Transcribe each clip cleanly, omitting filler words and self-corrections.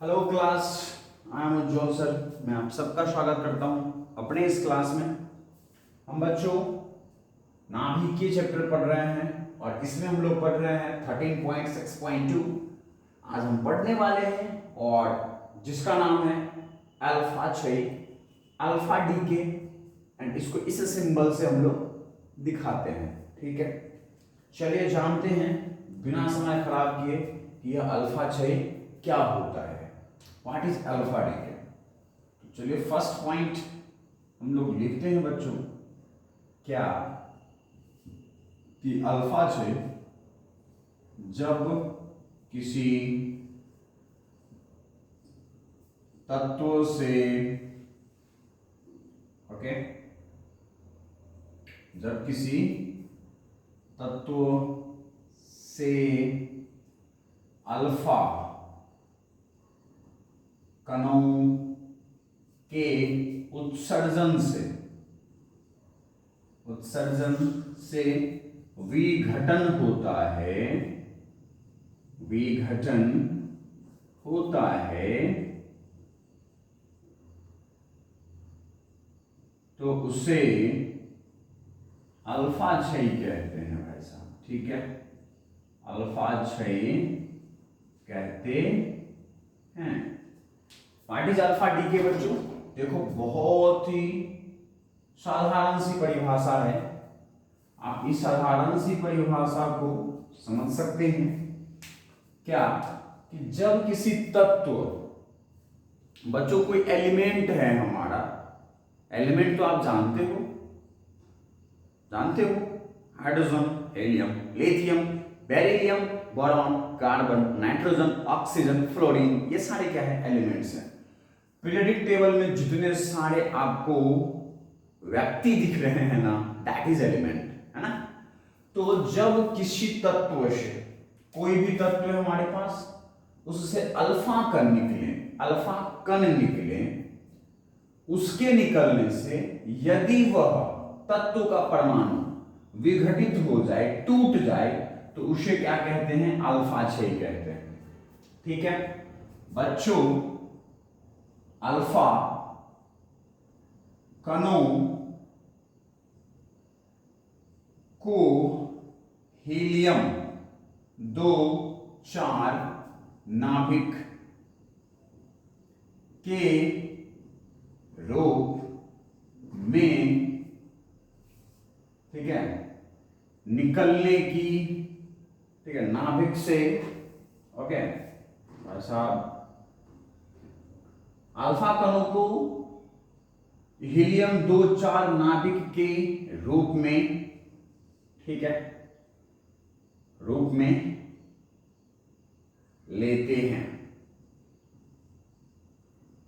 Hello class, I am Ujjwal sir. मैं आप सबका स्वागत करता हूं अपने इस क्लास में। हम बच्चों नाभिकीय चैप्टर पढ़ रहे हैं और इसमें हम लोग पढ़ रहे हैं 13.6.2। आज हम पढ़ने वाले हैं और जिसका नाम है अल्फा क्षय, अल्फा डी के, एंड इसको इस सिंबल से हम लोग दिखाते हैं। ठीक है, चलिए जानते हैं बिना समय खराब किए कि यह अल्फा क्षय क्या होता है, व्हाट इज अल्फा डी। तो चलिए फर्स्ट पॉइंट हम लोग लिखते हैं बच्चों, क्या कि अल्फा क्षय जब किसी तत्व से जब किसी तत्व से अल्फा कणों के उत्सर्जन से विघटन होता है, तो उसे अल्फा क्षय कहते हैं भाई साहब। ठीक है, अल्फा क्षय कहते हैं। व्हाट इज अल्फा डी के बच्चों? देखो बहुत ही साधारण सी परिभाषा है, आप इस साधारण सी परिभाषा को समझ सकते हैं। क्या कि जब किसी तत्व, बच्चों कोई एलिमेंट है हमारा, एलिमेंट तो आप जानते हो hydrogen, helium, lithium, beryllium, boron, carbon, nitrogen, oxygen, fluorine, ये सारे क्या है? एलिमेंट्स हैं। पीरियोडिक टेबल में जितने सारे आपको व्यक्ति दिख रहे हैं ना, दैट इज एलिमेंट, है ना। तो जब किसी तत्व से, कोई भी तत्व है हमारे पास, उससे अल्फा कण निकले, उसके निकलने से यदि वह तत्व का परमाणु विघटित हो जाए, टूट जाए, तो उसे क्या कहते हैं? अल्फा क्षय कहते हैं। ठीक है बच्चों, अल्फा कणों को हीलियम 2-4 नाभिक के रूप में, ठीक है, निकलने की, ठीक है, नाभिक से, ओके भाई साहब, अल्फा कणों को हीलियम 2-4 नाभिक के रूप में, ठीक है, रूप में लेते हैं।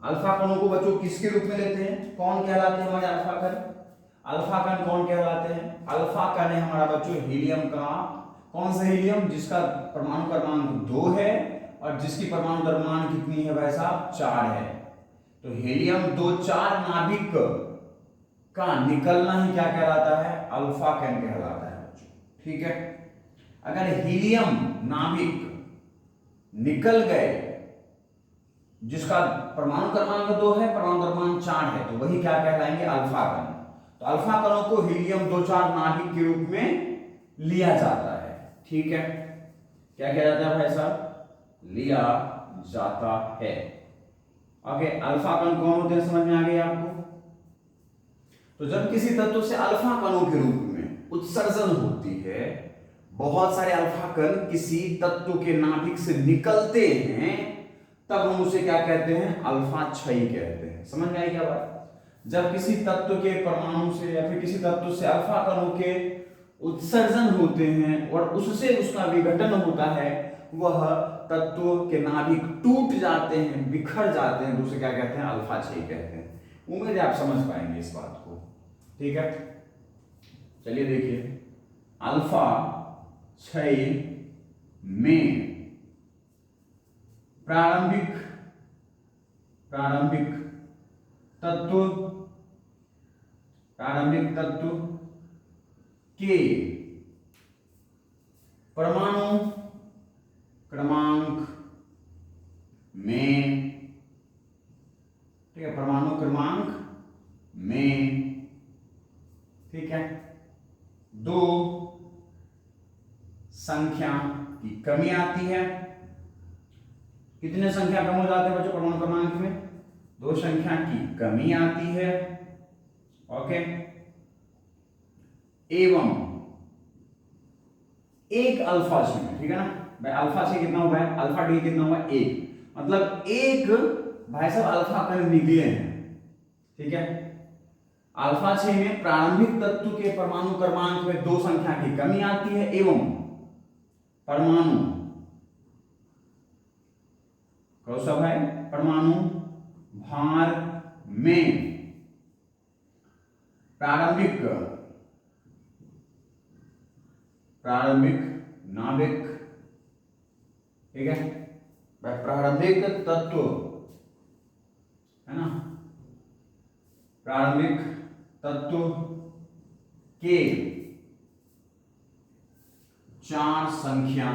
अल्फा कणों को बच्चों किसके रूप में लेते हैं? कौन कहलाते हैं हमारे अल्फा कण? अल्फा कण कौन कहलाते हैं? अल्फा कण है हमारा बच्चों हीलियम का, कौन सा हीलियम? जिसका परमाणु क्रमांक 2 है और जिसकी परमाणु द्रव्यमान कितनी है भाई साहब? 4 है। तो हीलियम 2-4 नाभिक का निकलना ही क्या कहलाता है? अल्फा कण कहलाता है बच्चों। ठीक है, अगर हीलियम नाभिक निकल गए जिसका परमाणु क्रमांक 2 है, परमाणु द्रव्यमान 4 है, तो वही क्या कहलाएंगे? अल्फा कण। तो अल्फा कणों को हीलियम 2-4 नाभिक के रूप में लिया जाता है। ठीक है, क्या किया जाता है भाई साहब? लिया जाता है। ओके, अल्फा कण कौन होते हैं समझ में आ गई आपको? तो जब किसी तत्व से अल्फा कणों के रूप में उत्सर्जन होती है, बहुत सारे अल्फा कण किसी तत्व के नाभिक से निकलते हैं, तब हम उसे क्या कहते हैं? अल्फा क्षय कहते हैं। समझ में आई क्या बात? जब किसी तत्व के परमाणु से या फिर किसी तत्व से अल्फा कणों के उत्सर्जन होते हैं और उससे उसका विघटन होता है, वह तत्व के नाभिक टूट जाते हैं, बिखर जाते हैं, तो उसे क्या कहते हैं? अल्फा क्षय कहते हैं। उम्मीद है आप समझ पाएंगे इस बात को। ठीक है, चलिए देखिए, अल्फा क्षय में प्रारंभिक तत्व के परमाणु क्रमांक में, ठीक है, परमाणु क्रमांक में, ठीक है, 2 संख्या की कमी आती है। कितने संख्या कम हो जाते हैं बच्चों परमाणु क्रमांक में? 2 संख्या की कमी आती है। ओके, एवं एक अल्फा छेद, ठीक है ना भाई, अल्फा छेद कितना हुआ है? अल्फा डी कितना हुआ है? 1, मतलब एक भाई साहब अल्फा कण निकले हैं, ठीक है। अल्फा 6 में प्रारंभिक तत्व के परमाणु क्रमांक में 2 संख्या की कमी आती है एवं परमाणु, कौन सा है? परमाणु भार में प्रारंभिक नाभिक, ठीक है, प्रारंभिक तत्व है ना, प्रारंभिक तत्व के 4 संख्या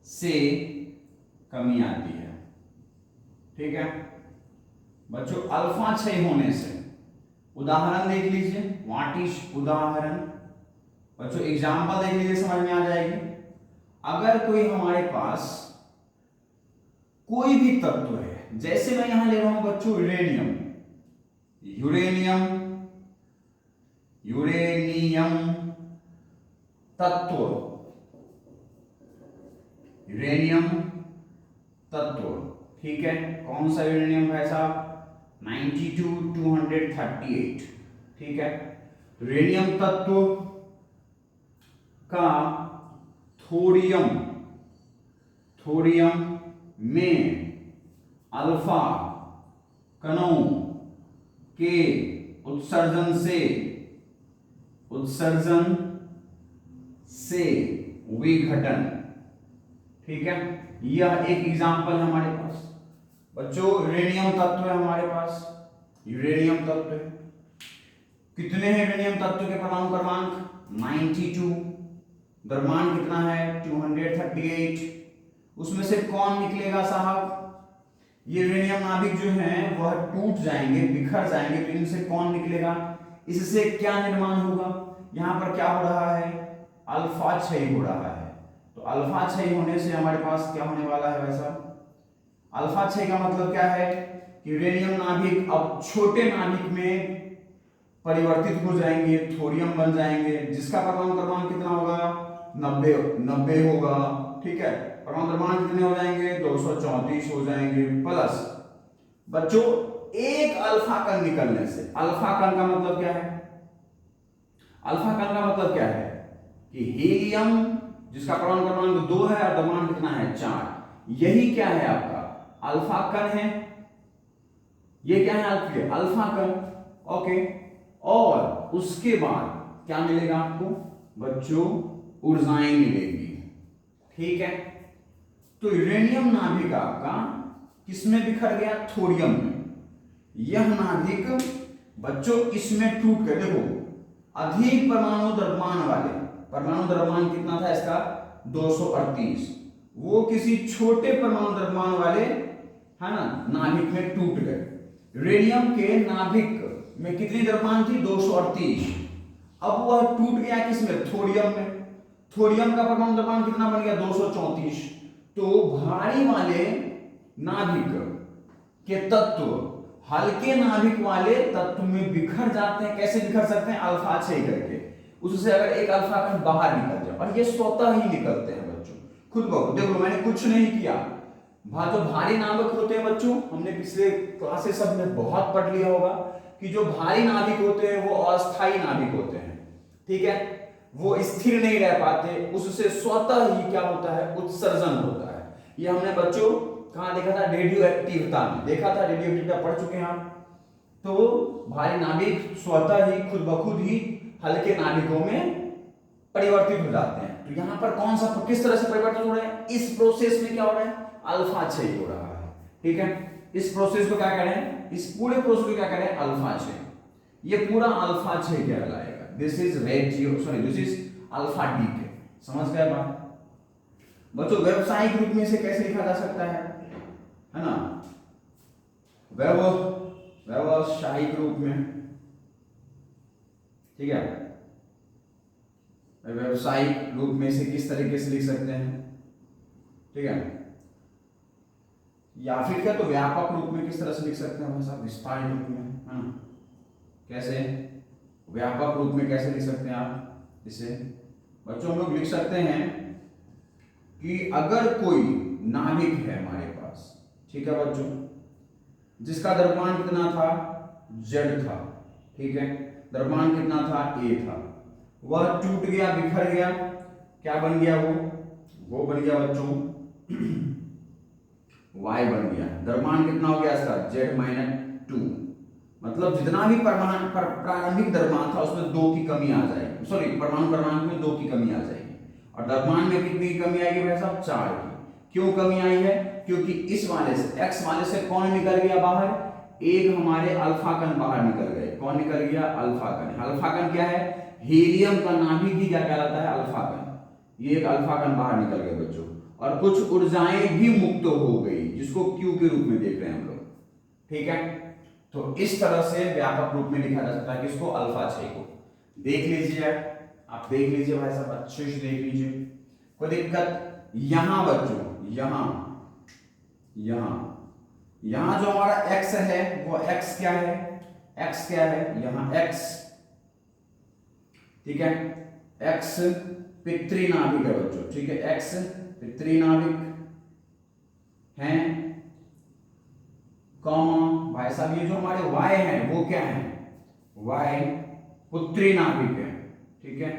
से कमी आती है, ठीक है बच्चों। अल्फा 6 होने से उदाहरण देख लीजिए, व्हाट इज उदाहरण बच्चों, एग्जाम्पल देख लीजिए, समझ में आ जाएगी। अगर कोई हमारे पास कोई भी तत्व है, जैसे मैं यहां ले रहा हूं बच्चों यूरेनियम, यूरेनियम तत्व, यूरेनियम तत्व, ठीक है, कौन सा यूरेनियम है साहब? 92-238, ठीक है। यूरेनियम तत्व का थोरियम में अल्फा कणों के उत्सर्जन से विघटन, ठीक है। यह एक एग्जाम्पल है हमारे पास बच्चों, यूरेनियम तत्व है हमारे पास, यूरेनियम तत्व है। कितने हैं यूरेनियम तत्व के परमाणु क्रमांक? 92, द्रव्यमान कितना है? 238। उसमें से कौन निकलेगा साहब? ये यूरेनियम नाभिक जो हैं वह टूट जाएंगे, बिखर जाएंगे, तो इनसे कौन निकलेगा? इससे क्या निर्माण होगा? यहां पर क्या हो रहा है? अल्फा क्षय हो रहा है। तो अल्फा क्षय होने से हमारे पास क्या होने वाला है वैसा? अल्फा क्षय का मतलब क्या है कि यूरेनियम नाभिक अब छोटे नाभिक में परिवर्तित हो जाएंगे, थोरियम बन जाएंगे, जिसका परमाणु क्रमांक कितना होगा? 90 होगा, ठीक है। परमाणु क्रमांक कितने हो जाएंगे? 234 हो जाएंगे। प्लस बच्चों एक अल्फा कण निकलने से, अल्फा कण का मतलब क्या है? अल्फा कण का मतलब क्या है कि हीलियम जिसका परमाणु क्रमांक 2 है और द्रव्यमान कितना है? 4, यही क्या है आपका? अल्फा कण है। ये क्या है आपके? अल्फा कण, ओके। और उसके बाद क्या मिलेगा आपको बच्चों? ऊर्जाएं मिलेगी, ठीक है। तो यूरेनियम नाभिक आपका किसमें बिखर गया? थोरियम में। यह नाभिक बच्चों इसमें टूट कर, देखो अधिक परमाणु द्रव्यमान वाले, परमाणु द्रव्यमान कितना था इसका? 238, वो किसी छोटे परमाणु द्रव्यमान वाले है ना नाभिक में टूट गए। यूरेनियम के नाभिक में कितनी द्रव्यमान थी? 238। अब वह टूट गया किसमें? थोरियम में। थोरियम का परमाणु द्रव्यमान कितना बन गया? 234। तो भारी वाले नाभिक के तत्व हल्के नाभिक वाले तत्व में बिखर जाते हैं। कैसे बिखर सकते हैं? अल्फा क्षय करके। उससे अगर एक अल्फा कण बाहर निकल जाए, और ये स्वतः ही निकलते हैं बच्चों, खुद ब खुद। देखो मैंने कुछ नहीं किया। जो भारी नाभिक होते हैं बच्चों, हमने पिछले क्लासेस सब में बहुत पढ़ लिया होगा कि जो भारी नाभिक होते हैं वो अस्थायी नाभिक होते हैं, ठीक है, वो स्थिर नहीं रह पाते, उससे स्वतः ही क्या होता है? उत्सर्जन होता है। ये हमने बच्चों कहां देखा था? रेडियो एक्टिविटी में देखा था, रेडियो एक्टिविटी पढ़ चुके हैं आप। तो भारी नाभिक स्वतः ही खुद ब खुद ही हल्के नाभिकों में परिवर्तित हो जाते हैं। तो यहां पर कौन सा, किस तरह से परिवर्तन हो रहा है? इस प्रोसेस में क्या हो रहा है? अल्फा क्षय हो रहा है, ठीक है। इस प्रोसेस को क्या कह रहे हैं? इस पूरे प्रोसेस को क्या कह रहे हैं? अल्फा क्षय। ये पूरा अल्फा क्षय कहलाएगा। This is this is alpha D के। समझ गए बात बच्चों? व्यावसायिक रूप में इसे कैसे लिखा जा सकता है? व्यवसायिक रूप में, ठीक है, व्यवसायिक रूप में इसे किस तरीके से लिख सकते हैं, ठीक है, या फिर क्या तो व्यापक रूप में किस तरह से लिख सकते हैं भाई साहब, विस्तारित रूप में, है ना, कैसे व्यापक रूप में कैसे लिख सकते हैं आप इसे बच्चों, हम लोग लिख सकते हैं कि अगर कोई नाभिक है हमारे पास, ठीक है बच्चों, जिसका द्रव्यमान कितना था, z था, ठीक है, द्रव्यमान कितना था, a था, वह टूट गया, बिखर गया, क्या बन गया वो बन गया बच्चों y बन गया, द्रव्यमान कितना हो गया इसका, z-2, मतलब जितना भी प्रारंभिक द्रव्यमान था उसमें 2 की कमी आ जाएगी, सॉरी परमाणु क्रमांक में 2 की कमी आ जाएगी, और द्रव्यमान में कितनी की कमी आएगी भाई साहब, 4 की। क्यों कमी आई है, क्योंकि इस वाले से x वाले से कौन निकल गया बाहर, एक हमारे अल्फा कण बाहर निकल गए, कौन निकल गया, अल्फा कण। अल्फा कण क्या है, हीलियम का नाभिक ही क्या कहलाता है, अल्फा कण, ये एक अल्फा कण बाहर निकल गए बच्चों, और कुछ ऊर्जाएं भी मुक्त हो गई, जिसको Q के रूप में देख रहे हैं हम लोग, ठीक है। तो इस तरह से व्यापक रूप में लिखा जा सकता है किसको, अल्फा 6 को। देख लीजिए, आप देख लीजिए भाई साहब, अच्छे से देख लीजिए, कोई दिक्कत। यहां बच्चों, यहां जो हमारा x है वो x क्या है, x क्या है, यहां x, ठीक है, x पितृनाभिक है बच्चों, ठीक है, x पितृनाभिक है, कॉमा भाई साहब ये जो हमारे y है वो क्या है, y पुत्री नाभिक है, ठीक है,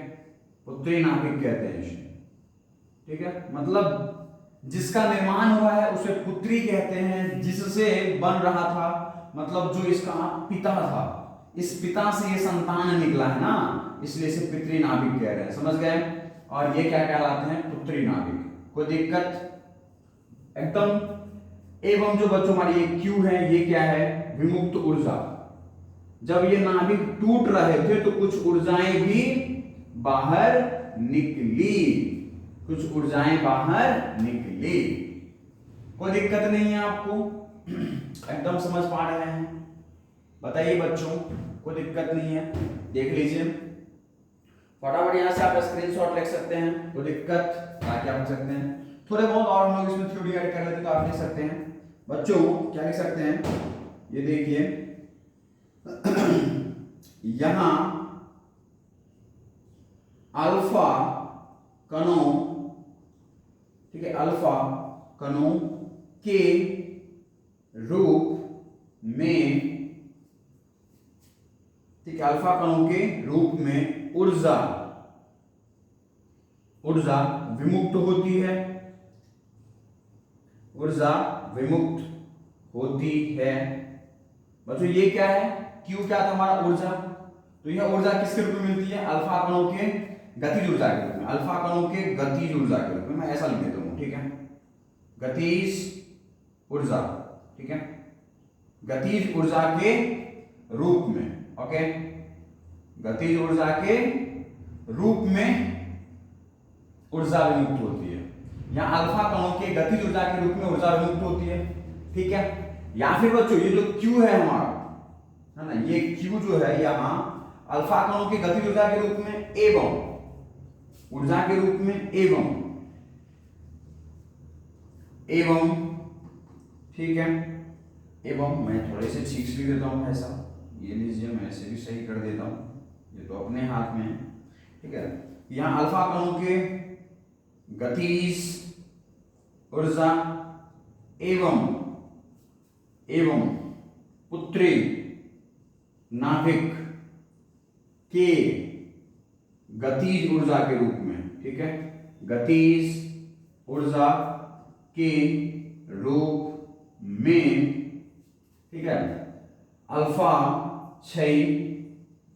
पुत्री नाभिक कहते हैं इसे, ठीक है, मतलब जिसका निर्माण हुआ है उसे पुत्री कहते हैं, जिससे बन रहा था, मतलब जो इसका पिता था, इस पिता से ये संतान निकला है ना, इसलिए इसे पितृ नाभिक कह रहे हैं, समझ गए। और ये क्या कहलाते हैं, पुत्री नाभिक। कोई दिक्कत एकदम। एवं जो बच्चों हमारी ये Q है, ये क्या है, विमुक्त ऊर्जा। जब ये नाभिक टूट रहे थे तो कुछ ऊर्जाएं भी बाहर निकली, कुछ ऊर्जाएं बाहर निकली। कोई दिक्कत नहीं है आपको, एकदम समझ पा रहे हैं, बताइए बच्चों, कोई दिक्कत नहीं है, देख लीजिए फटाफट, यहां से आप स्क्रीनशॉट ले सकते हैं, कोई दिक्कत ताकि आप लिख सकते हैं। थोड़े बहुत और हम लोग इसमें थ्योरी ऐड कर लेते तो आप लिख सकते हैं बच्चों, क्या लिख सकते हैं, ये देखिए यहां अल्फा कणों, ठीक है, अल्फा कणों के रूप में, ठीक है, अल्फा कणों के रूप में ऊर्जा विमुक्त होती है, ऊर्जा विमुक्त होती है बच्चों। ये क्या है, Q क्या था हमारा, ऊर्जा, तो यह ऊर्जा किसके रूप में मिलती है, अल्फा कणों के गतिज ऊर्जा के रूप में, अल्फा कणों के गतिज ऊर्जा के रूप में, मैं ऐसा लिख देता हूं, ठीक है, गतिज ऊर्जा, ठीक है, गतिज ऊर्जा के रूप में, ओके, गतिज ऊर्जा के रूप में ऊर्जा विमुक्त होती है, या अल्फा कणों के गतिज ऊर्जा के रूप में ऊर्जा विमुक्त होती है, ठीक है। या फिर बच्चों ये जो Q है हमारा, है ना, ये Q जो है यहां अल्फा कणों के गतिज ऊर्जा के रूप में एवं ऊर्जा के रूप में एवं, ठीक है, एवं मैं थोड़े से ठीक से देता हूं ऐसा, ये लीजिए मैं ऐसे भी सही कर देता हूं, ये तो अपने हाथ में है, ठीक है। यहां अल्फा कणों के गतिज ऊर्जा एवं पुत्री नाभिक के गतिज ऊर्जा के रूप में, ठीक है, गतिज ऊर्जा के रूप में, ठीक है, अल्फा 6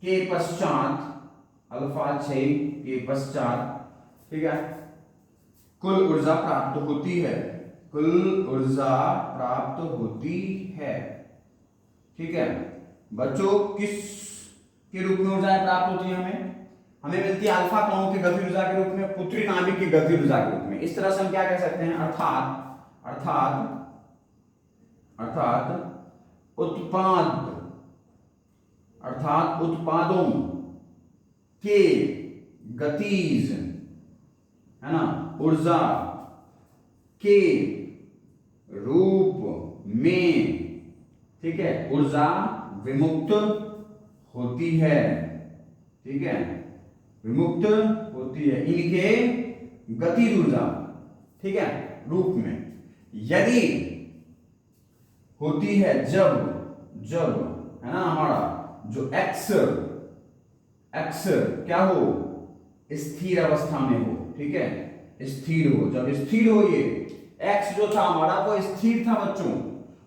के पश्चात, ठीक है, कुल ऊर्जा प्राप्त होती है, कुल ऊर्जा प्राप्त होती है, ठीक है बच्चों। किस के रूप में ऊर्जा प्राप्त होती है, हमें मिलती है अल्फा कणों की गतिज ऊर्जा के रूप में, पुत्री नाभिक की गतिज ऊर्जा के रूप में। इस तरह से हम क्या कह सकते हैं, अर्थात उत्पाद अर्थात उत्पादों के गतिज, है ना, ऊर्जा के रूप में, ठीक है, ऊर्जा विमुक्त होती है, ठीक है, विमुक्त होती है इनके गतिज ऊर्जा, ठीक है, रूप में, यदि होती है जब जब, है ना, हमारा जो एक्स एक्स क्या हो, स्थिर अवस्था में हो, ठीक है, स्थिर हो, जब स्थिर हो, ये एक्स जो था हमारा वो स्थिर था बच्चों,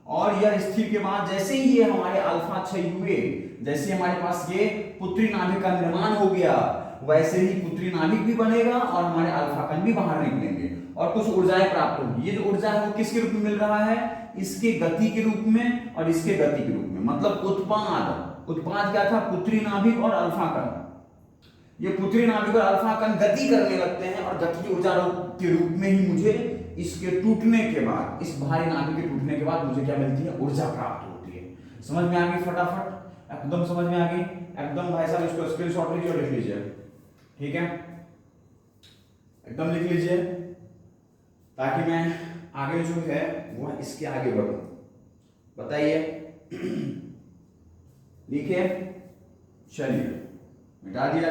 और यह स्थिर के बाद जैसे ही ये हमारे अल्फा क्षय हुए, जैसे हमारे पास ये पुत्री नाभिक का निर्माण हो गया, वैसे ही पुत्री नाभिक भी बनेगा और हमारे अल्फा कण भी बाहर निकलेंगे और कुछ ऊर्जाएं प्राप्त होंगी। ये जो ऊर्जा है वो किसके रूप में मिल रहा है, इसके गति के रूप में और इसके गति के रूप में, मतलब उत्पाद क्या था, पुत्री नाभिक और अल्फा कण। ये पुत्री नाभिक और अल्फा कण गति करने लगते हैं और गति की ऊर्जा के रूप में ही मुझे इसके टूटने के बाद, इस भारी नाभिक के टूटने के बाद मुझे क्या मिलती है, ऊर्जा प्राप्त होती है। समझ में आ गई, फटाफट एकदम समझ में आ गई, एकदम भाई साहब इसको स्क्रीनशॉट लीजिए और लिख लीजिए, ठीक है, एकदम लिख लीजिए ताकि मैं आगे जो है वो इसके आगे बढ़ूं। बताइए, लिखिए, चलिए मिटा दिया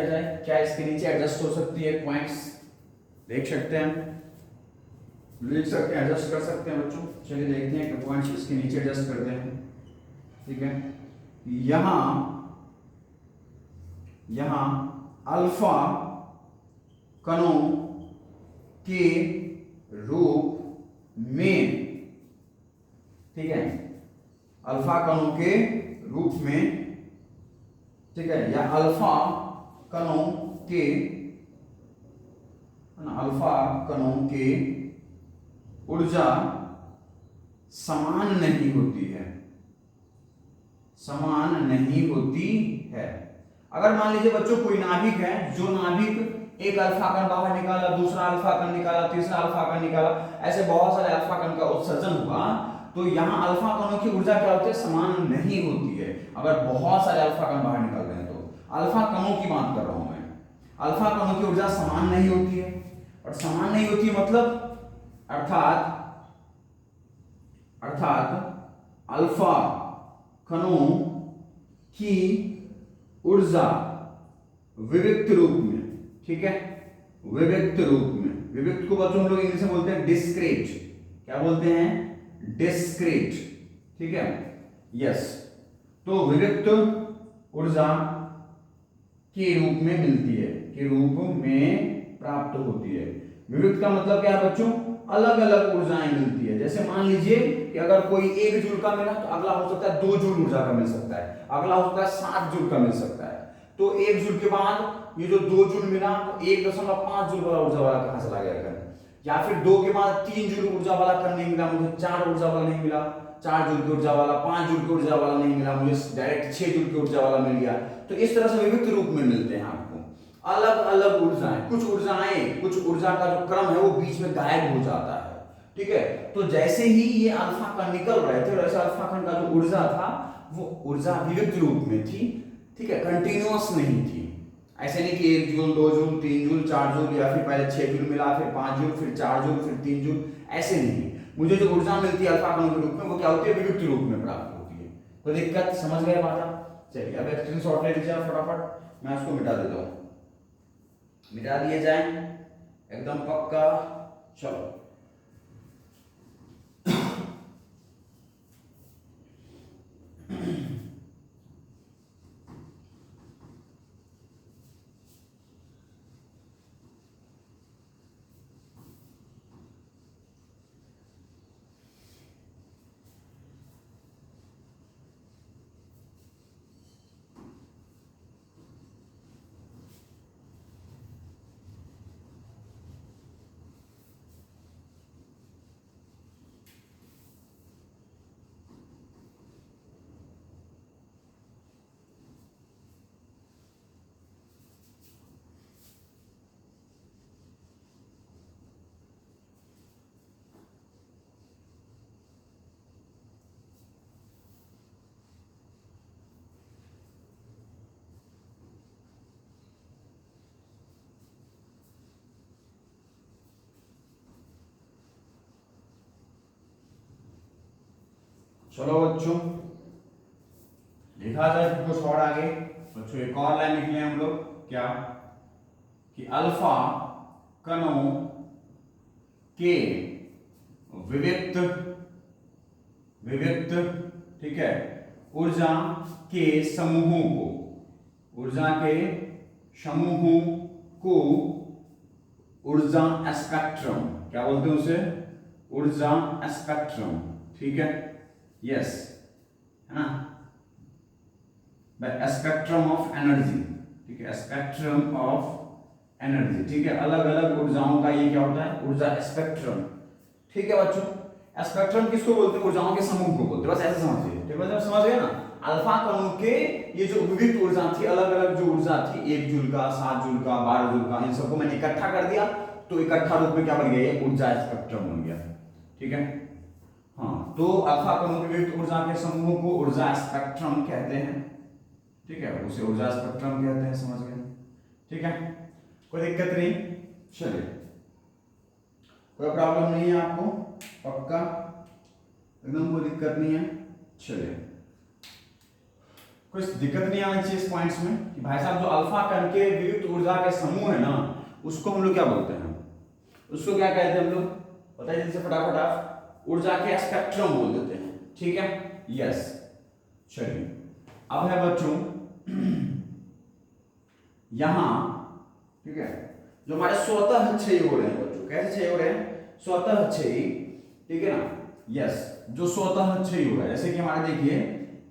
जाए, क्या इसके नीचे एडजस्ट हो सकती है, पॉइंट्स देख सकते हैं, लिख सकते हैं, एडजस्ट कर सकते हैं बच्चों। चलिए देखते हैं कि पॉइंट्स इसके नीचे एडजस्ट करते हैं, ठीक है। यहां अल्फा कणों के रूप में, ठीक है, अल्फा कणों के रूप में, ठीक है, या अल्फा कणों के, ऊर्जा समान नहीं होती है, अगर मान लीजिए बच्चों कोई नाभिक है, जो नाभिक एक अल्फा कण बाहर निकाला, दूसरा अल्फा कण निकाला, तीसरा अल्फा कण निकाला, ऐसे बहुत सारे अल्फा कण का उत्सर्जन हुआ, तो यहाँ अल्फा कणों की ऊर्जा क्या होती है, समान नहीं होती है। अगर बहुत सारे अल्फा कण बाहर निकल रहे हैं तो अल्फा कणों की बात कर रहा हूं मैं, अल्फा कणों की ऊर्जा समान नहीं होती है, और समान नहीं होती है मतलब अर्थात अल्फा कणों की ऊर्जा विविक्त रूप में, ठीक है, विविक्त रूप में, विविक्त को बच्चों हम लोग इंग्लिश में बोलते हैं डिस्क्रीट, क्या बोलते हैं, डिस्क्रीट, ठीक है, यस, तो विविक्त ऊर्जा के रूप में मिलती है, के रूप में प्राप्त होती है। विविक्त का मतलब क्या है बच्चों, अलग अलग ऊर्जाएं मिलती है। जैसे मान लीजिए कि अगर कोई 1 जूल का मिला तो अगला हो सकता है 2 जूल ऊर्जा का मिल सकता है, अगला हो सकता है 7 जूल का मिल सकता है। तो 1 जूल के बाद ये जो 2 जूल मिला तो 1.5 जूल वाला ऊर्जा वाला कहां चला गया कण, या फिर 2 के बाद 3 जूल ऊर्जा वाला कण नहीं मिला मुझे, 4 ऊर्जा वाला नहीं मिला, 4 जूल की ऊर्जा वाला, 5 जूल की ऊर्जा वाला नहीं मिला मुझे, डायरेक्ट 6 जूल की ऊर्जा वाला मिल गया। तो इस तरह से विविध रूप में मिलते हैं आपको अलग अलग ऊर्जाएं। कुछ ऊर्जा का जो क्रम है वो बीच में गायब हो जाता है, ठीक है। तो जैसे ही ये अल्फा कण निकल रहे थे वैसे अल्फा कण का जो ऊर्जा था वो ऊर्जा विविध रूप में थी, ठीक है, कंटिन्यूअस नहीं थी। ऐसे नहीं कि 1 जूल 2 जूल 3 जूल 4 जूल या फिर पहले 6 जूल मिला फिर 5 जूल फिर 4 जूल फिर 3 जूल, ऐसे नहीं। मुझे जो ऊर्जा मिलती है अल्फा कणों के रूप में वो क्या होती है, विविध रूप में प्राप्त होती है। कोई दिक्कत, समझ गए बात? चलिए अब स्क्रीनशॉट ले लीजिए फटाफट, मैं उसको मिटा देता हूँ, मिटा दिए जाए एकदम पक्का। चलो चलो बच्चों लिखा जाए कुछ और आगे। बच्चों एक और लाइन लिख लें हम लोग, क्या कि अल्फा कणों के विविक्त विविक्त ठीक है ऊर्जा के समूहों को, ऊर्जा के समूहों को ऊर्जा स्पेक्ट्रम, क्या बोलते हैं उसे, ऊर्जा स्पेक्ट्रम, ठीक है, यस, है ना, स्पेक्ट्रम ऑफ एनर्जी, ठीक है, स्पेक्ट्रम ऑफ एनर्जी, ठीक है, अलग अलग ऊर्जाओं का ये क्या होता है, ऊर्जा स्पेक्ट्रम, ठीक है बच्चों। स्पेक्ट्रम किसको बोलते हैं, ऊर्जाओं के समूह को बोलते हैं, बस ऐसे समझिए, ठीक है, समझ गए ना। अल्फा कणों के ये जो विविध ऊर्जा थी, अलग अलग जो ऊर्जा थी, 1 जूल का, 7 जूल का, 12 जूल का, इन सबको मैंने इकट्ठा कर दिया तो इकट्ठा रूप में क्या बन गया, ये ऊर्जा स्पेक्ट्रम बन गया, ठीक है। हाँ, तो अल्फा कणों के विविध ऊर्जा के समूह को ऊर्जा स्पेक्ट्रम कहते हैं, ठीक है, उसे ऊर्जा स्पेक्ट्रम कहते हैं, समझ गए, ठीक है, कोई दिक्कत नहीं, चलिए, कोई प्रॉब्लम नहीं है आपको, पक्का एकदम कोई दिक्कत नहीं है, चलिए, कुछ दिक्कत नहीं आनी चाहिए इस पॉइंट्स में कि भाई साहब जो अल्फा कण के विविध ऊर्जा के समूह है ना, उसको हम लोग क्या बोलते हैं, उसको क्या कहते हैं हम लोग, बताइए जल्दी से फटाफट आप, ऊर्जा के स्पेक्ट्रम बोल देते हैं, ठीक है, यस। चलिए अब है बच्चों यहां, ठीक है, जो हमारे स्वतः क्षयी हो रहे हैं बच्चों, कैसे क्षय हो रहे हैं, स्वतः क्षयी, ठीक है ना, यस, जो स्वतः क्षयी हो रहा है, जैसे कि हमारे देखिए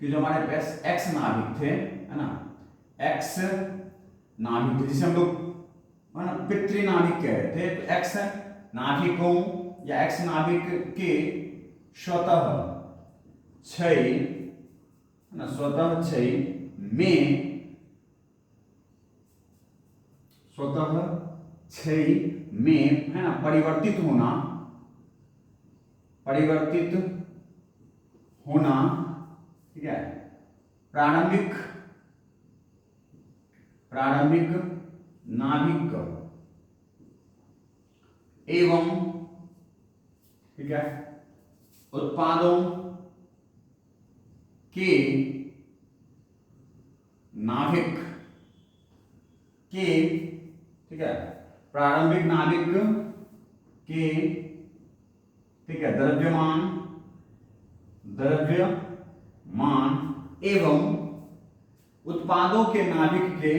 कि जो हमारे पास एक्स नाभिक थे, है ना, एक्स नाभिक थे, जिसे हम लोग है ना पितृ नाभिक कह रहे थे, तो एक्स नाभिकों या एक्स नाभिक के स्वतः क्षय, है ना, स्वतः क्षय में, स्वतः क्षय में, है ना, परिवर्तित होना, परिवर्तित होना, ठीक है, प्रारंभिक नाभिक एवं, ठीक है, उत्पादों के नाभिक के, ठीक है, प्रारंभिक नाभिक के, ठीक है, द्रव्यमान एवं उत्पादों के नाभिक के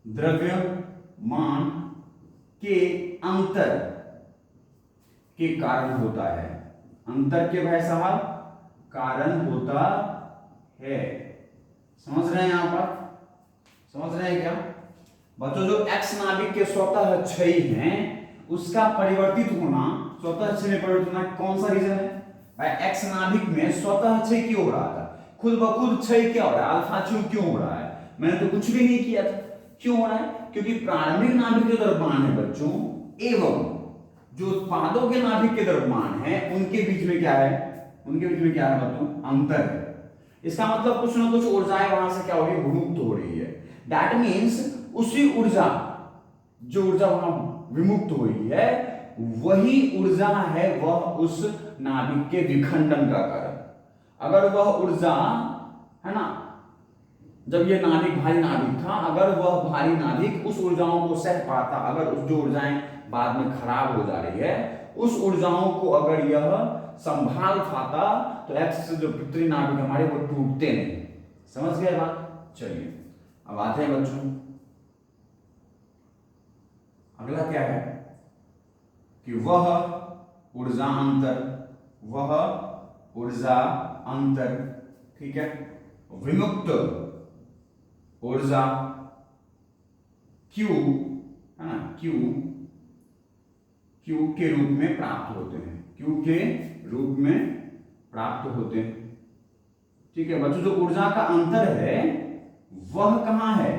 द्रव्यमान के अंतर के कारण होता है, अंतर के भाई साहब कारण होता है, समझ रहे हैं यहां पर, समझ रहे हैं क्या बच्चों, जो एक्स नाभिक के स्वतः क्षयी हैं उसका परिवर्तित होना, स्वतः क्षय में परिवर्तित होना कौन सा रीजन है भाई, एक्स नाभिक में स्वतः क्षय क्यों हो रहा था, खुद ब खुद क्षय क्या हो रहा है, अल्फा क्षय क्यों हो रहा है, मैंने तो कुछ भी नहीं किया था, क्यों हो रहा है, क्योंकि प्रारंभिक नाभिक के द्रव्यमान है बच्चों एवं जो उत्पादों के नाभिक के द्रव्यमान है उनके बीच में क्या है, उनके बीच में क्या है बच्चों, अंतर है। इसका मतलब कुछ ना कुछ ऊर्जाएं वहां से क्या हो रही है, विमुक्त हो रही है, दैट मीन्स उसी ऊर्जा, जो ऊर्जा वहां विमुक्त हो रही है वही ऊर्जा है वह उस नाभिक के विखंडन का कारण। अगर वह ऊर्जा, है ना, जब ये नाभिक भारी नाभिक था, अगर वह भारी नाभिक उस ऊर्जाओं को सह पाता, अगर उस जो ऊर्जाएं बाद में खराब हो जा रही है उस ऊर्जाओं को अगर यह संभाल पाता तो एक्स से जो पितृ नाभिक हमारे वो टूटते नहीं, समझ गए बात। चलिए अब आते हैं बच्चों, अगला क्या है कि वह ऊर्जा अंतर, वह ऊर्जा अंतर, ठीक है, विमुक्त ऊर्जा Q, है ना, Q के रूप में प्राप्त होते हैं, Q के रूप में प्राप्त होते हैं, ठीक है बच्चों। जो ऊर्जा का अंतर है वह कहां है,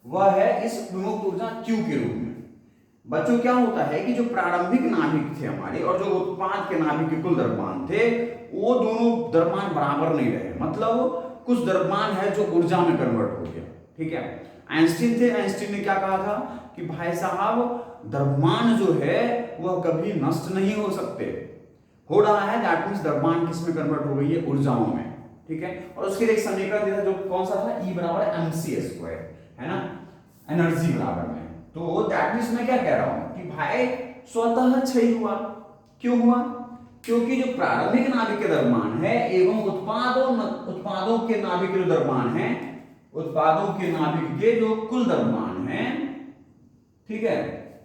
वह है इस विमुक्त ऊर्जा Q के रूप में। बच्चों क्या होता है कि जो प्रारंभिक नाभिक थे हमारे और जो उत्पाद के नाभिक के कुल द्रव्यमान थे वो दोनों द्रव्यमान बराबर नहीं रहे, मतलब कुछ द्रव्यमान है जो ऊर्जा में कन्वर्ट हो गया, ठीक है। आइंस्टीन थे, आइंस्टीन ने क्या कहा था कि भाई साहब द्रव्यमान जो है वह कभी नष्ट नहीं हो सकते, हो रहा है, दैट मींस द्रव्यमान किस में कन्वर्ट हो गई है, ऊर्जाओं में, ठीक है। और उसके लिए एक समीकरण दिया था जो कौन सा था, E बराबर mc², है ना, एनर्जी बराबर में। तो दैट मींस मैं क्या कह रहा हूं कि भाई स्वतः क्षय हुआ। क्यों हुआ? क्योंकि जो प्रारंभिक नाभिक के द्रव्यमान है एवं उत्पादों के नाभिक के जो द्रव्यमान है, उत्पादों के नाभिक के जो कुल द्रव्यमान है, ठीक है,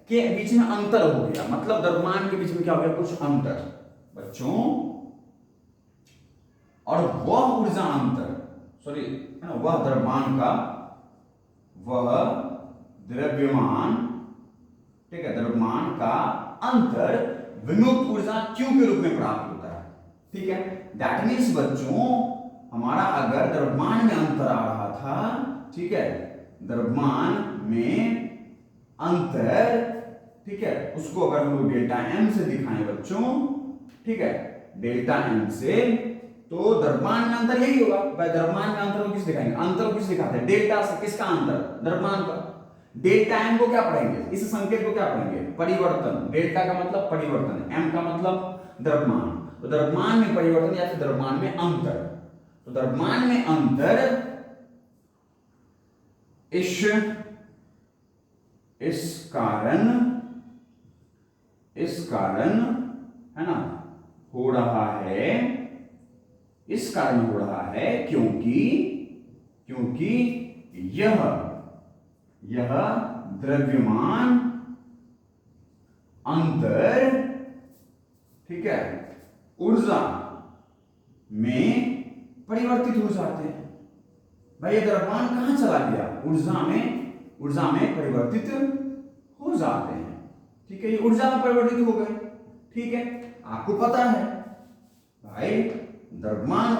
के बीच में अंतर हो गया। मतलब द्रव्यमान के बीच में क्या हो गया, कुछ अंतर बच्चों, और वह ऊर्जा अंतर, सॉरी है ना, वह द्रव्यमान का, वह द्रव्यमान, ठीक है, द्रव्यमान का अंतर विमुक्त ऊर्जा Q के रूप में प्राप्त होता है, ठीक है। दैट मीन्स बच्चों हमारा अगर द्रव्यमान में अंतर आ रहा था, ठीक है, द्रव्यमान में अंतर, ठीक है, उसको अगर हम लोग डेल्टा M से दिखाएं बच्चों, ठीक है, डेल्टा M से, तो द्रव्यमान में अंतर यही होगा भाई। द्रव्यमान में अंतर को किस दिखाएंगे, अंतर को किस दिखाते हैं, डेल्टा से। किसका अंतर, द्रव्यमान का। डेल्टा M को क्या पढ़ेंगे, इस संकेत को क्या पढ़ेंगे, परिवर्तन। डेल्टा का मतलब परिवर्तन, M का मतलब द्रव्यमान। तो द्रव्यमान में परिवर्तन या फिर द्रव्यमान में अंतर। तो द्रव्यमान में अंतर इस कारण है ना हो रहा है, इस कारण हो रहा है क्योंकि यह द्रव्यमान अंतर, ठीक है, ऊर्जा में परिवर्तित हो जाते हैं। भाई ये द्रव्यमान कहां चला गया, ऊर्जा में परिवर्तित हो जाते हैं, ठीक है, ये ऊर्जा में परिवर्तित हो गए, ठीक है। आपको पता है भाई द्रव्यमान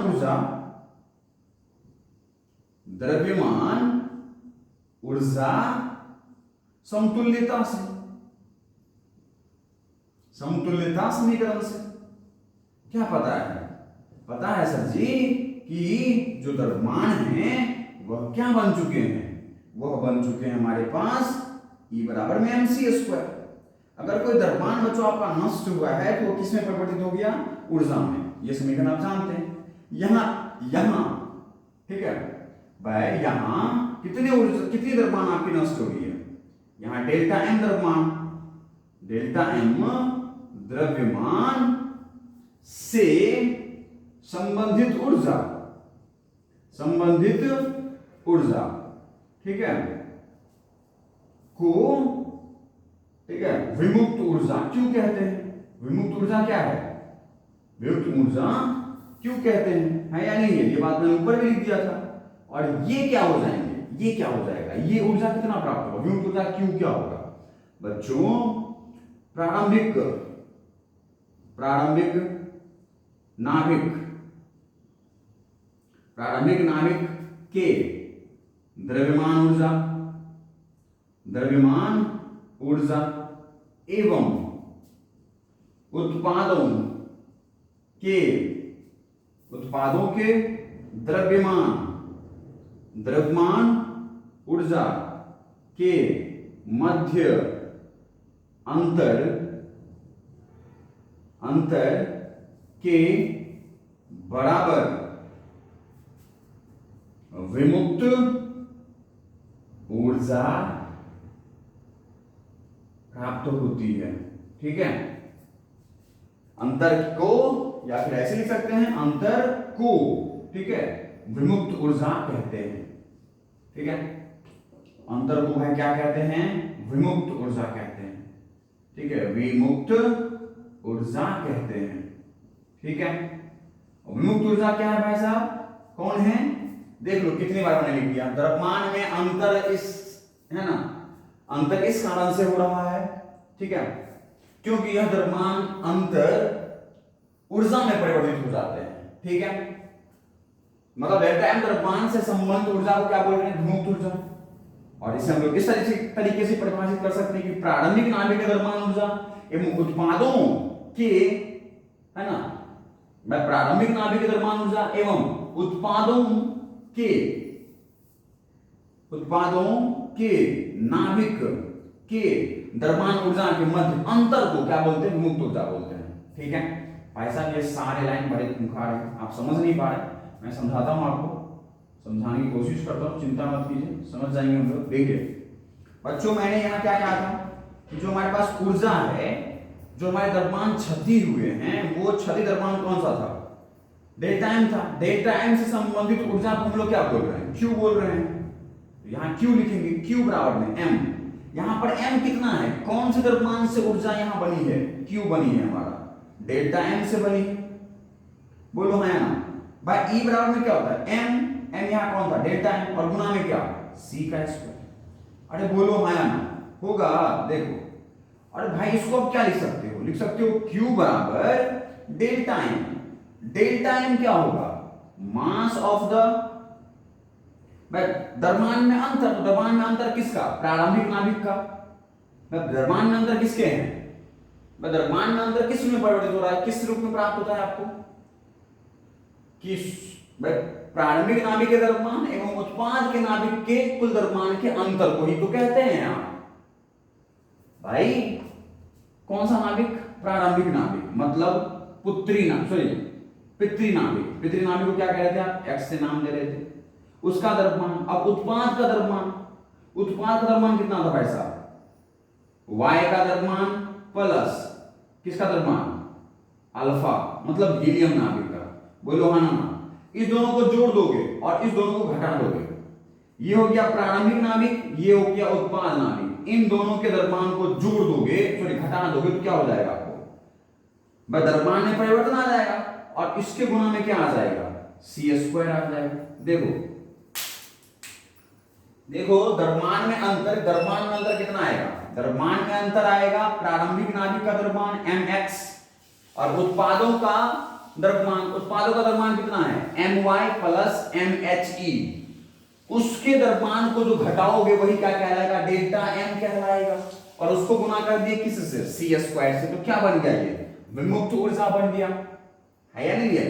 ऊर्जा समतुल्यता समीकरण से क्या पता है, पता है सर जी कि जो द्रव्यमान है वह क्या बन चुके हैं, वह बन चुके हैं हमारे पास E बराबर में mc²। अगर कोई द्रव्यमान बच्चों आपका नष्ट हुआ है तो किस में परिवर्तित हो गया, ऊर्जा में। यह समीकरण आप जानते हैं। यहां ठीक है भाई, यहां कितनी द्रव्यमान आपकी नष्ट हो गई है, यहां डेल्टा M द्रव्यमान से संबंधित ऊर्जा, ठीक है, को, ठीक है, विमुक्त ऊर्जा क्यों कहते हैं। विमुक्त ऊर्जा क्या है, विमुक्त ऊर्जा क्यों कहते हैं, है या नहीं है, ये बात मैंने ऊपर भी लिख दिया था। और ये क्या हो जाएंगे, ये क्या हो जाएगा, ये ऊर्जा कितना प्राप्त होगा, विमुक्त ऊर्जा क्यों क्या होगा बच्चों, प्रारंभिक नाभिक के द्रव्यमान ऊर्जा एवं उत्पादों के द्रव्यमान ऊर्जा के मध्य अंतर के बराबर विमुक्त ऊर्जा प्राप्त होती है, ठीक है। अंतर को या फिर ऐसे लिख सकते हैं, अंतर को, ठीक है, विमुक्त ऊर्जा कहते हैं, ठीक है। अंतर को है क्या कहते हैं, विमुक्त ऊर्जा कहते हैं, ठीक है, विमुक्त ऊर्जा कहते हैं, ठीक है। विमुक्त ऊर्जा क्या है भाई साहब, कौन है, देख लो कितनी बार मैंने लिख दिया। द्रव्यमान में अंतर अंतर इस कारण से हो रहा है, ठीक है, क्योंकि यह द्रव्यमान अंतर ऊर्जा में परिवर्तित हो जाते हैं, ठीक है। मतलब डेल्टा M द्रव्यमान से संबंधित ऊर्जा को क्या बोल रहे हैं, विमुक्त ऊर्जा। और इसे हम लोग इस तरीके से परिभाषित कर सकते हैं कि प्रारंभिक नाभिक द्रव्यमान ऊर्जा एवं उत्पादों के, है ना, मैं प्रारंभिक नाभिक द्रव्यमान ऊर्जा एवं उत्पादों के नाभिक के द्रव्यमान ऊर्जा के मध्य अंतर को क्या बोलते हैं, विमुक्त ऊर्जा बोलते हैं, ठीक है। भाई साहब ये सारे लाइन बड़े खूंखार हैं, आप समझ नहीं पा रहे, मैं समझाता हूँ आपको, समझाने की कोशिश करता हूँ, चिंता मत कीजिए, समझ जाएंगे हम लोग। देखिए बच्चों, मैंने यहाँ क्या कहा था कि जो हमारे पास ऊर्जा है, जो हमारे द्रव्यमान क्षति हुए हैं, वो क्षति द्रव्यमान कौन सा था? डेल्टा एम था। डेल्टा एम से संबंधित ऊर्जा को हम लोग क्या बोल रहे हैं? क्यू बोल रहे हैं। तो यहाँ क्यू लिखेंगे, क्यू बराबर में एम। यहाँ पर एम कितना है? कौन से द्रव्यमान से ऊर्जा यहाँ बनी है? क्यू बनी है हमारा, डेल्टा एम से बनी है। बोलो हाँ या ना भाई। ई बराबर में क्या होता है? एम। एम यहाँ कौन था? डेल्टा एम, और गुना में क्या? सी का स्क्वायर। अरे बोलो हाँ या ना? होगा। देखो, अरे भाई इसको आप क्या लिख सकते हो? लिख सकते हो Q बराबर डेल्टा एम। डेल्टा एम क्या होगा? मास ऑफ द, द्रव्यमान में अंतर। द्रव्यमान में अंतर किसका? प्रारंभिक नाभिक का। द्रव्यमान में अंतर किसके हैं? द्रव्यमान में अंतर किस में परिवर्तित हो रहा है? किस रूप में प्राप्त होता है आपको? किस प्रारंभिक नाभिक के द्रव्यमान एवं उत्पाद के नाभिक के कुल द्रव्यमान के अंतर को ही तो कहते हैं आप भाई। कौन सा नाभिक? प्रारंभिक नाभिक, मतलब पुत्री नाभिक, सॉरी पितृ नाभिक। पितृ नाभिक को क्या कह रहे थे आप? एक्स से नाम दे रहे थे, उसका द्रव्यमान। अब उत्पाद का द्रव्यमान, उत्पाद का द्रव्यमान कितना था भाई साहब? वाय का द्रव्यमान प्लस किसका द्रव्यमान? अल्फा, मतलब हीलियम नाभिक का। बोलो हाँ ना? इस दोनों को जोड़ दोगे और इस दोनों को घटा दोगे, ये हो गया प्रारंभिक नाभिक, ये हो गया उत्पाद नाभिक। इन दोनों के द्रव्यमान को जोड़ दोगे, सॉरी घटा दोगे, तो क्या हो जाएगा आपको? द्रव्यमान में परिवर्तन आ जाएगा, और इसके गुणा में क्या आ जाएगा? सी स्क्वायर आ जाएगा। देखो देखो, द्रव्यमान में अंतर, द्रव्यमान में अंतर कितना आएगा? द्रव्यमान में अंतर आएगा प्रारंभिक नाभिक का द्रव्यमान mx, और उत्पादों का द्रव्यमान, उत्पादों का द्रव्यमान कितना है? my plus mhe। उसके द्रव्यमान को जो घटाओगे वही क्या कहलाएगा? डेल्टा एम कहलाएगा। और उसको गुना कर दिए किससे? सी स्क्वायर से। तो क्या बन गया? ये विमुक्त ऊर्जा बन गया, है या नहीं है?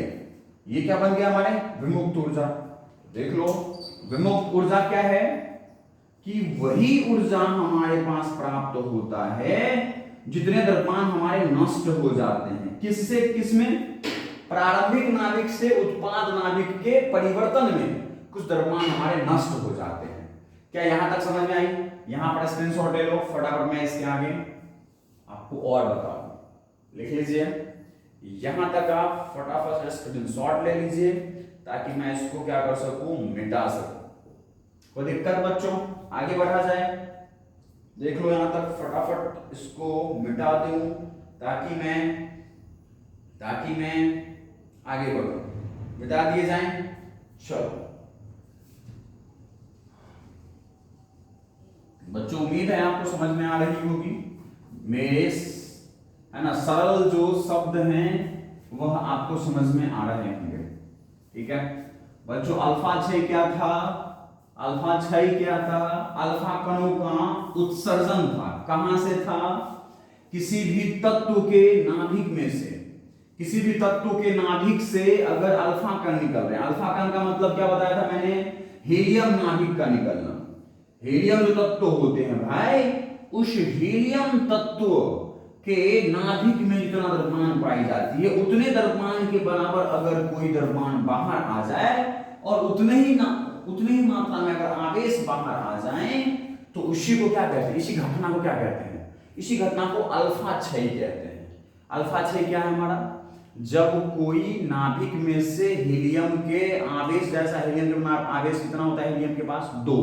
ये क्या बन गया हमारे? विमुक्त ऊर्जा। देख लो, विमुक्त ऊर्जा क्या है? कि वही ऊर्जा हमारे पास प्राप्त होता है जितने द्रव्यमान हमारे नष्ट हो जाते हैं। किससे? किसमें? प्रारंभिक नाभिक से उत्पाद नाभिक के परिवर्तन में कुछ द्रव्यमान हमारे नष्ट हो जाते हैं। क्या यहां तक समझ में आई? यहां पर स्क्रीनशॉट ले लो फटाफट, मैं इसके आगे आपको और बताऊं। लिख लीजिए, यहां तक आप फटाफट स्क्रीनशॉट ले लीजिए ताकि मैं इसको क्या कर सकूं? मिटा सकूं। कोई दिक्कत बच्चों? आगे बढ़ा जाए। देख लो यहां तक, फटाफट इसको मिटा दूं ताकि मैं आगे बढ़ूं। मिटा दिए जाएं। चलो बच्चों, उम्मीद है आपको समझ में आ रही होगी। मेरे है ना सरल जो शब्द हैं वह आपको समझ में आ रहे होंगे। ठीक है बच्चों, अल्फा क्षय क्या था? अल्फा क्षय क्या था? अल्फा कणों का उत्सर्जन था। कहां से था? किसी भी तत्व के नाभिक में से, किसी भी तत्व के नाभिक से अगर अल्फा कण निकल रहे हैं। अल्फा कण का मतलब क्या बताया था मैंने? हीलियम नाभिक का निकलना। हीलियम जो तत्व होते हैं भाई, उस हीलियम तत्व के नाभिक में जितना द्रव्यमान पाई जाती है, उतने द्रव्यमान के बराबर अगर कोई द्रव्यमान बाहर आ जाए और उतने ही मात्रा में अगर आवेश बाहर आ जाए, तो उसी को क्या कहते हैं? इसी घटना को क्या कहते हैं? इसी घटना को अल्फा क्षय कहते हैं। अल्फा क्षय क्या है हमारा? जब कोई नाभिक में से हीलियम के आवेश, जैसा हीलियम के आवेश कितना होता है हीलियम के पास? 2,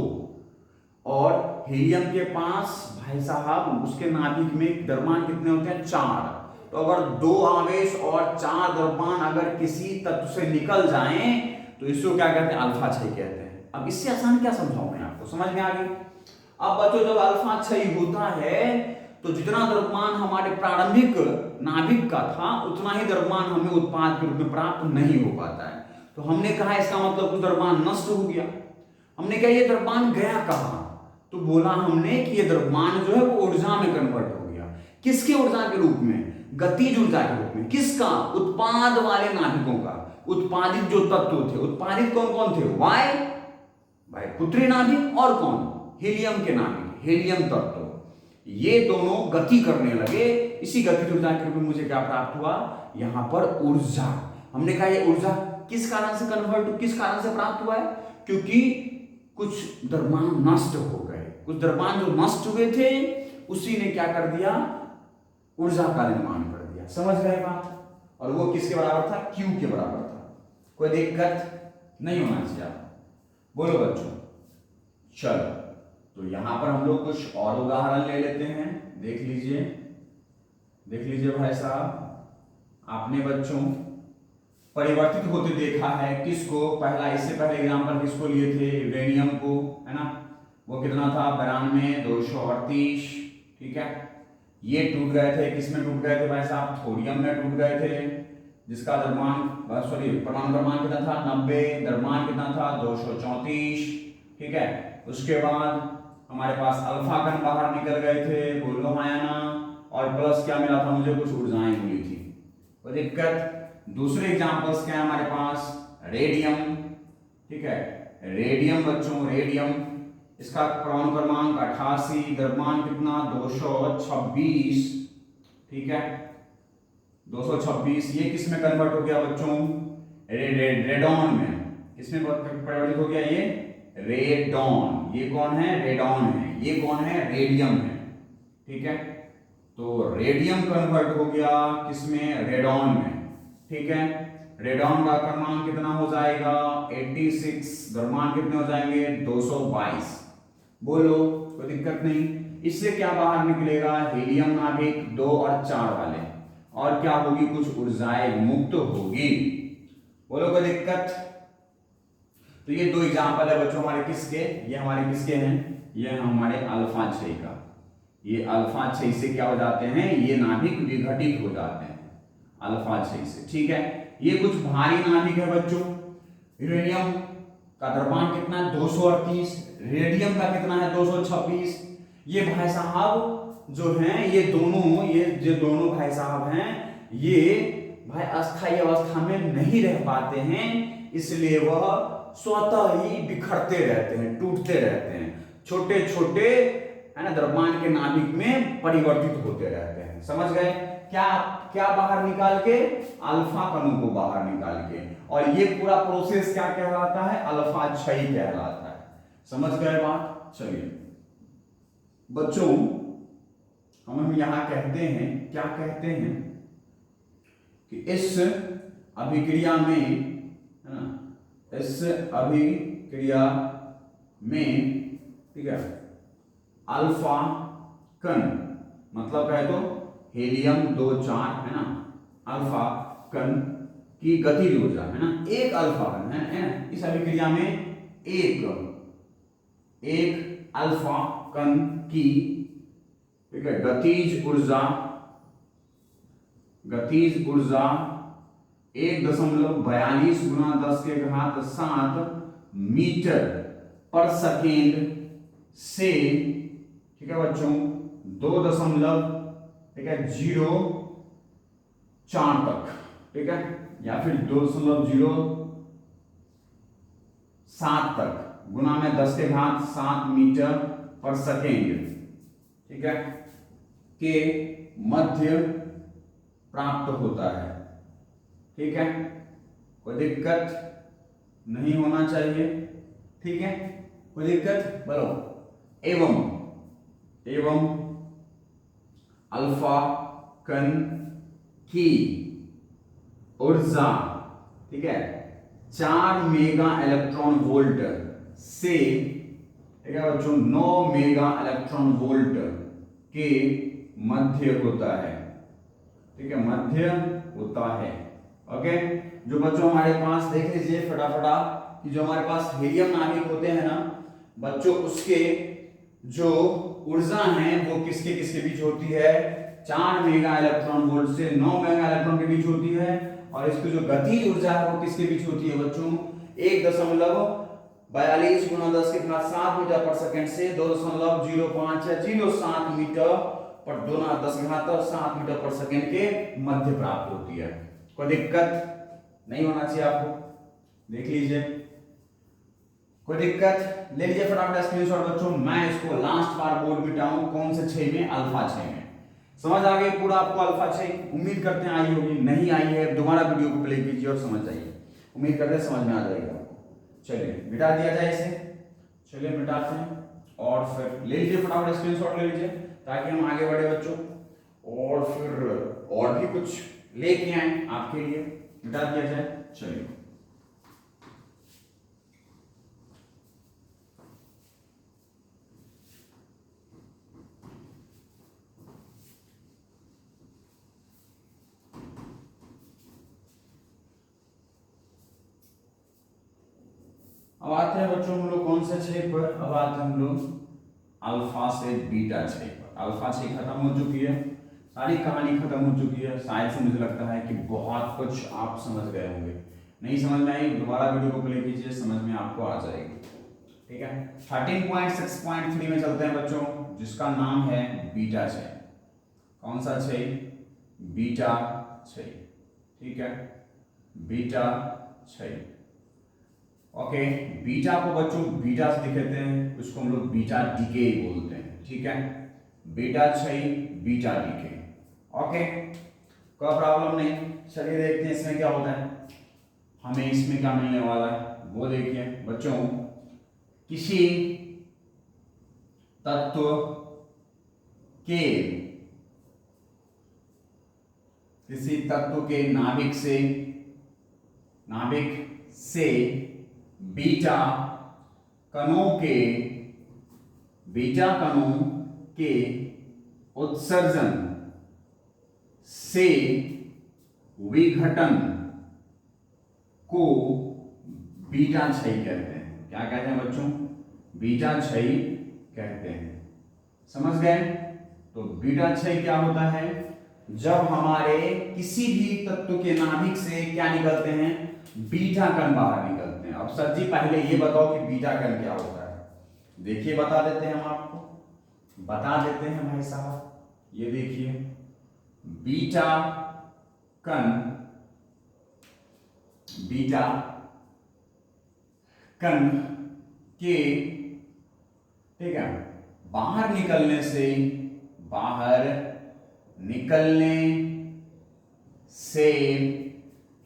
और हीलियम के पास भाई साहब उसके नाभिक में द्रव्यमान कितने होते हैं? 4। तो अगर 2 आवेश और 4 द्रव्यमान अगर किसी तत्व से निकल जाएं तो इसको क्या कहते हैं? अल्फा क्षय कहते हैं। अब इससे आसान क्या समझाऊं मैं आपको? समझ में आ गई? अब बच्चों, जब अल्फा क्षय होता है तो जितना द्रव्यमान हमारे प्रारंभिक नाभिक का था उतना ही द्रव्यमान हमें उत्पाद के रूप में प्राप्त नहीं हो पाता है। तो हमने कहा इसका मतलब कुछ द्रव्यमान नष्ट हो गया। हमने कहा ये द्रव्यमान गया कहां? तो बोला हमने कि ये द्रव्यमान जो है वो ऊर्जा में कन्वर्ट हो गया। किसके ऊर्जा के रूप में? गतिज ऊर्जा के रूप में। किसका? उत्पाद वाले नाभिकों का। उत्पादित जो तत्व थे, उत्पादित कौन कौन थे? वाय भाई पुत्री नाभिक, और कौन? हीलियम के नाभिक, हीलियम तत्व। ये दोनों गति करने लगे। इसी गति ऊर्जा के रूप में मुझे क्या प्राप्त हुआ, यहां पर ऊर्जा। हमने कहा ये ऊर्जा किस कारण से कन्वर्ट, किस कारण से प्राप्त हुआ है, क्योंकि कुछ द्रव्यमान नष्ट हो गए, कुछ द्रव्यमान जो नष्ट हुए थे उसी ने क्या कर दिया, ऊर्जा का निर्माण कर दिया। समझ गए बात? और वो किसके बराबर था, Q के बराबर था। कोई दिक्कत नहीं होना चाहिए आप। बोलो बच्चों। चलो तो यहां पर हम लोग कुछ और उदाहरण ले लेते हैं। देख लीजिए, देख लीजिए भाई साहब, आपने बच्चों परिवर्तित होते देखा है किसको, पहला इससे पहले एग्जाम्पल किसको लिए थे, यूरेनियम को, है ना। वो कितना था, 92, 238, ठीक है। ये टूट गए थे, किसमें टूट गए थे भाई साहब, थोरियम में टूट गए थे, जिसका द्रव्यमान सॉरी परमाणु द्रव्यमान कितना था 90, द्रव्यमान कितना था 234, ठीक है। उसके बाद हमारे पास अल्फा कण बाहर निकल गए थे, बोलो हाँ या ना, और प्लस क्या मिला था मुझे, कुछ ऊर्जाएं मिली थी। कोई दिक्कत? दूसरे एग्जांपल्स क्या है हमारे पास, रेडियम, ठीक है। रेडियम बच्चों, रेडियम, इसका परमाणु क्रमांक 88, द्रव्यमान कितना 226, ठीक है 226। ये किस में कन्वर्ट हो गया बच्चों, रेडॉन में। किसमें परिवर्तित हो गया ये, रेडॉन। ये कौन है, रेडॉन है। ये कौन है, रेडियम है, ठीक है। तो रेडियम कन्वर्ट हो गया किसमें, रेडॉन में, ठीक है। रेडॉन का क्रमांक कितना हो जाएगा 86, द्रव्यमान कितने हो जाएंगे 222। बोलो, कोई दिक्कत नहीं। इससे क्या बाहर निकलेगा, हीलियम नाभिक 2 और 4 वाले, और क्या होगी, कुछ ऊर्जाएं मुक्त होगी। बोलो, कोई दिक्कत? तो ये दो एग्जांपल है बच्चों हमारे किसके, ये हमारे किसके हैं, ये हमारे अल्फा 6 का। ये अल्फा 6 से क्या हो जाते हैं, ये नाभिक विघटित हो जाते हैं अल्फा 6 से, ठीक है। ये कुछ भारी नाभिक है बच्चों। यूरेनियम का द्रव्यमान कितना है 238, रेडियम का कितना है 226। ये भाई साहब जो हैं, ये जो दोनों भाई साहब हैं, ये भाई अस्थायी अवस्था में नहीं रह पाते हैं, इसलिए वह स्वतः ही बिखरते रहते हैं, टूटते रहते हैं, छोटे छोटे है ना द्रव्यमान के नाभिक में परिवर्तित होते रहते हैं। समझ गए? क्या क्या बाहर निकाल के, अल्फा कणों को बाहर निकाल के, और ये पूरा प्रोसेस क्या कहलाता है, अल्फा क्षयी कहलाता है। समझ गए बात? चलिए बच्चों, हम यहां कहते हैं, क्या कहते हैं कि इस अभिक्रिया में, है ना, इस अभिक्रिया में, ठीक है, अल्फा कण मतलब कहे तो हीलियम 2 4 है ना, अल्फा कण की गतिज ऊर्जा है ना, एक अल्फा कण है ना, इस अभिक्रिया में एक अल्फा कण की, ठीक है, गतिज ऊर्जा 1.42 गुना 10⁻⁷ मीटर पर सेकेंड से, ठीक है बच्चों, 2.04 तक, ठीक है, या फिर 2.07 तक, गुना में 10⁻⁷ मीटर पर सेकेंड, ठीक है, के मध्य प्राप्त होता है। ठीक है, कोई दिक्कत नहीं होना चाहिए, ठीक है, कोई दिक्कत बोलो। एवं अल्फा कण की ऊर्जा, ठीक है, 4 मेगा इलेक्ट्रॉन वोल्ट से, ठीक है बच्चों, 9 मेगा इलेक्ट्रॉन वोल्ट के मध्य होता है, ठीक है, मध्य होता है। ओके, जो बच्चों हमारे पास देख लीजिए फटाफटा कि जो हमारे पास हीलियम नाभिक होते हैं ना बच्चों, उसके जो ऊर्जा है वो किसके किसके बीच होती है, 4 मेगा इलेक्ट्रॉन वोल्ट से 9 मेगा इलेक्ट्रॉन के बीच होती है। और इसकी जो गतिज ऊर्जा है वो किसके बीच होती है बच्चों, 1.42 गुना 10⁻⁷ मीटर पर सेकंड से 2.05 या 0.7 मीटर पर 2.10⁷ मीटर पर सेकंड के मध्य प्राप्त होती है। कोई दिक्कत नहीं होना चाहिए आपको, देख लीजिए। कोई दिक्कत? ले लीजिए फटाफट स्क्रीनशॉट बच्चों, मैं इसको लास्ट बार बोर्ड मिटाऊं कौन से 6 में, अल्फा 6 में। समझ आ गई पूरा आपको अल्फा 6? उम्मीद करते हैं आई होगी, नहीं आई है दोबारा वीडियो को प्ले कीजिए और समझ जाइए, उम्मीद करते हैं समझ में आ जाएगा आपको। चलिए मिटा दिया जाए इसे, चलिए मिटाते हैं और फिर ले लीजिए फटाफट स्क्रीनशॉट ले लीजिए ताकि हम आगे बढ़े बच्चों, और फिर और भी कुछ लेके आए आपके लिए, मिटा दिया जाए। चलिए अब आते हैं बच्चों हम लोग कौन से 6 पर, अब आते हैं हम लोग अल्फा से बीटा 6 पर। अल्फा 6 खत्म हो चुकी है, सारी कहानी खत्म हो चुकी है। शायद से मुझे लगता है कि बहुत कुछ आप समझ गए होंगे, नहीं समझ में आई दोबारा वीडियो को प्ले कीजिए, समझ में आपको आ जाएगी। ठीक है, 13.6.3 में चलते हैं बच्चों, जिसका नाम है बीटा 6। कौन सा 6? बीटा 6। ठीक है, बीटा 6। ओके, बीटा को बच्चों बीटा से दिखाते हैं, उसको हम लोग बीटा डीके बोलते हैं। ठीक है, बीटा 6 बीटा डीके। ओके, कोई प्रॉब्लम नहीं। चलिए देखते हैं इसमें क्या होता है, हमें इसमें क्या मिलने वाला है वो देखिए बच्चों। किसी तत्व के नाभिक से बीटा कणों के उत्सर्जन से विघटन को बीटा क्षय कहते हैं। क्या कहते हैं बच्चों? बीटा क्षय कहते हैं। समझ गए? तो बीटा क्षय क्या होता है? जब हमारे किसी भी तत्व के नाभिक से क्या निकलते हैं? बीटा कण बाहर निकलते हैं। अब सर जी पहले ये बताओ कि बीटा कण क्या होता है। देखिए बता देते हैं, हम आपको बता देते हैं भाई साहब। ये देखिए बीटा कण के, ठीक है, बाहर निकलने से,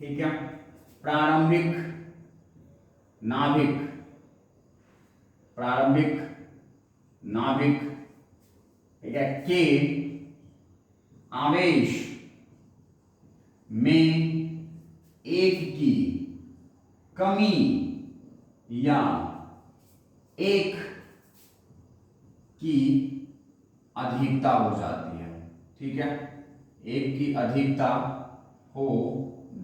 ठीक है, प्रारंभिक नाभिक, ठीक है, के आवेश में एक की कमी या एक की अधिकता हो जाती है। ठीक है, एक की अधिकता हो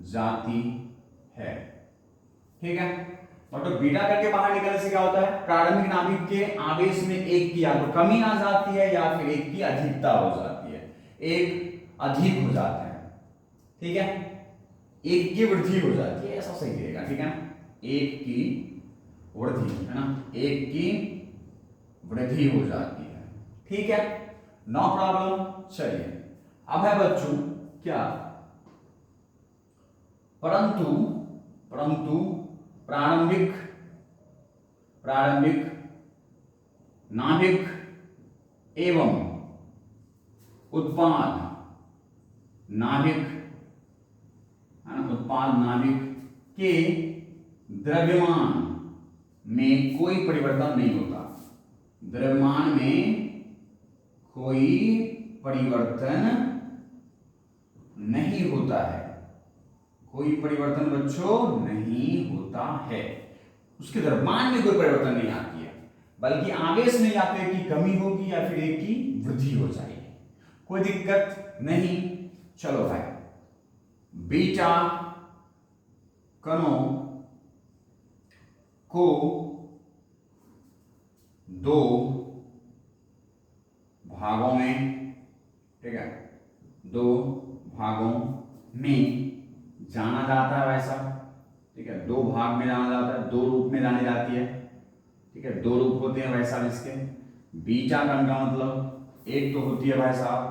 जाती है। ठीक है, मतलब बीटा करके बाहर निकलने से क्या होता है? प्रारंभिक नाभिक के आवेश में एक की या तो कमी आ जाती है या फिर एक की अधिकता हो जाती है, एक अधिक हो जाता है। ठीक है, एक की वृद्धि हो जाती है, ऐसा सही रहेगा। ठीक है ना, एक की वृद्धि, है ना, एक की वृद्धि हो जाती है। ठीक है, नो प्रॉब्लम। चलिए अब है बच्चों क्या, परंतु प्रारंभिक नाभिक एवं उत्पाद नाभिक के द्रव्यमान में कोई परिवर्तन नहीं होता। द्रव्यमान में कोई परिवर्तन नहीं होता है, कोई परिवर्तन बच्चों नहीं होता है। उसके द्रव्यमान में कोई परिवर्तन नहीं आती है, बल्कि आवेश में या तो एक की कमी होगी या फिर एक की वृद्धि हो जाएगी। कोई दिक्कत नहीं। चलो भाई, बीटा कणों को दो भागों में, ठीक है, दो भागों में जाना जाता है वैसा। ठीक है, दो भाग में जाना जाता है, दो रूप में जानी जाती है। ठीक है, दो रूप होते हैं वैसा इसके। बीटा कण का मतलब एक तो होती है भाई साहब,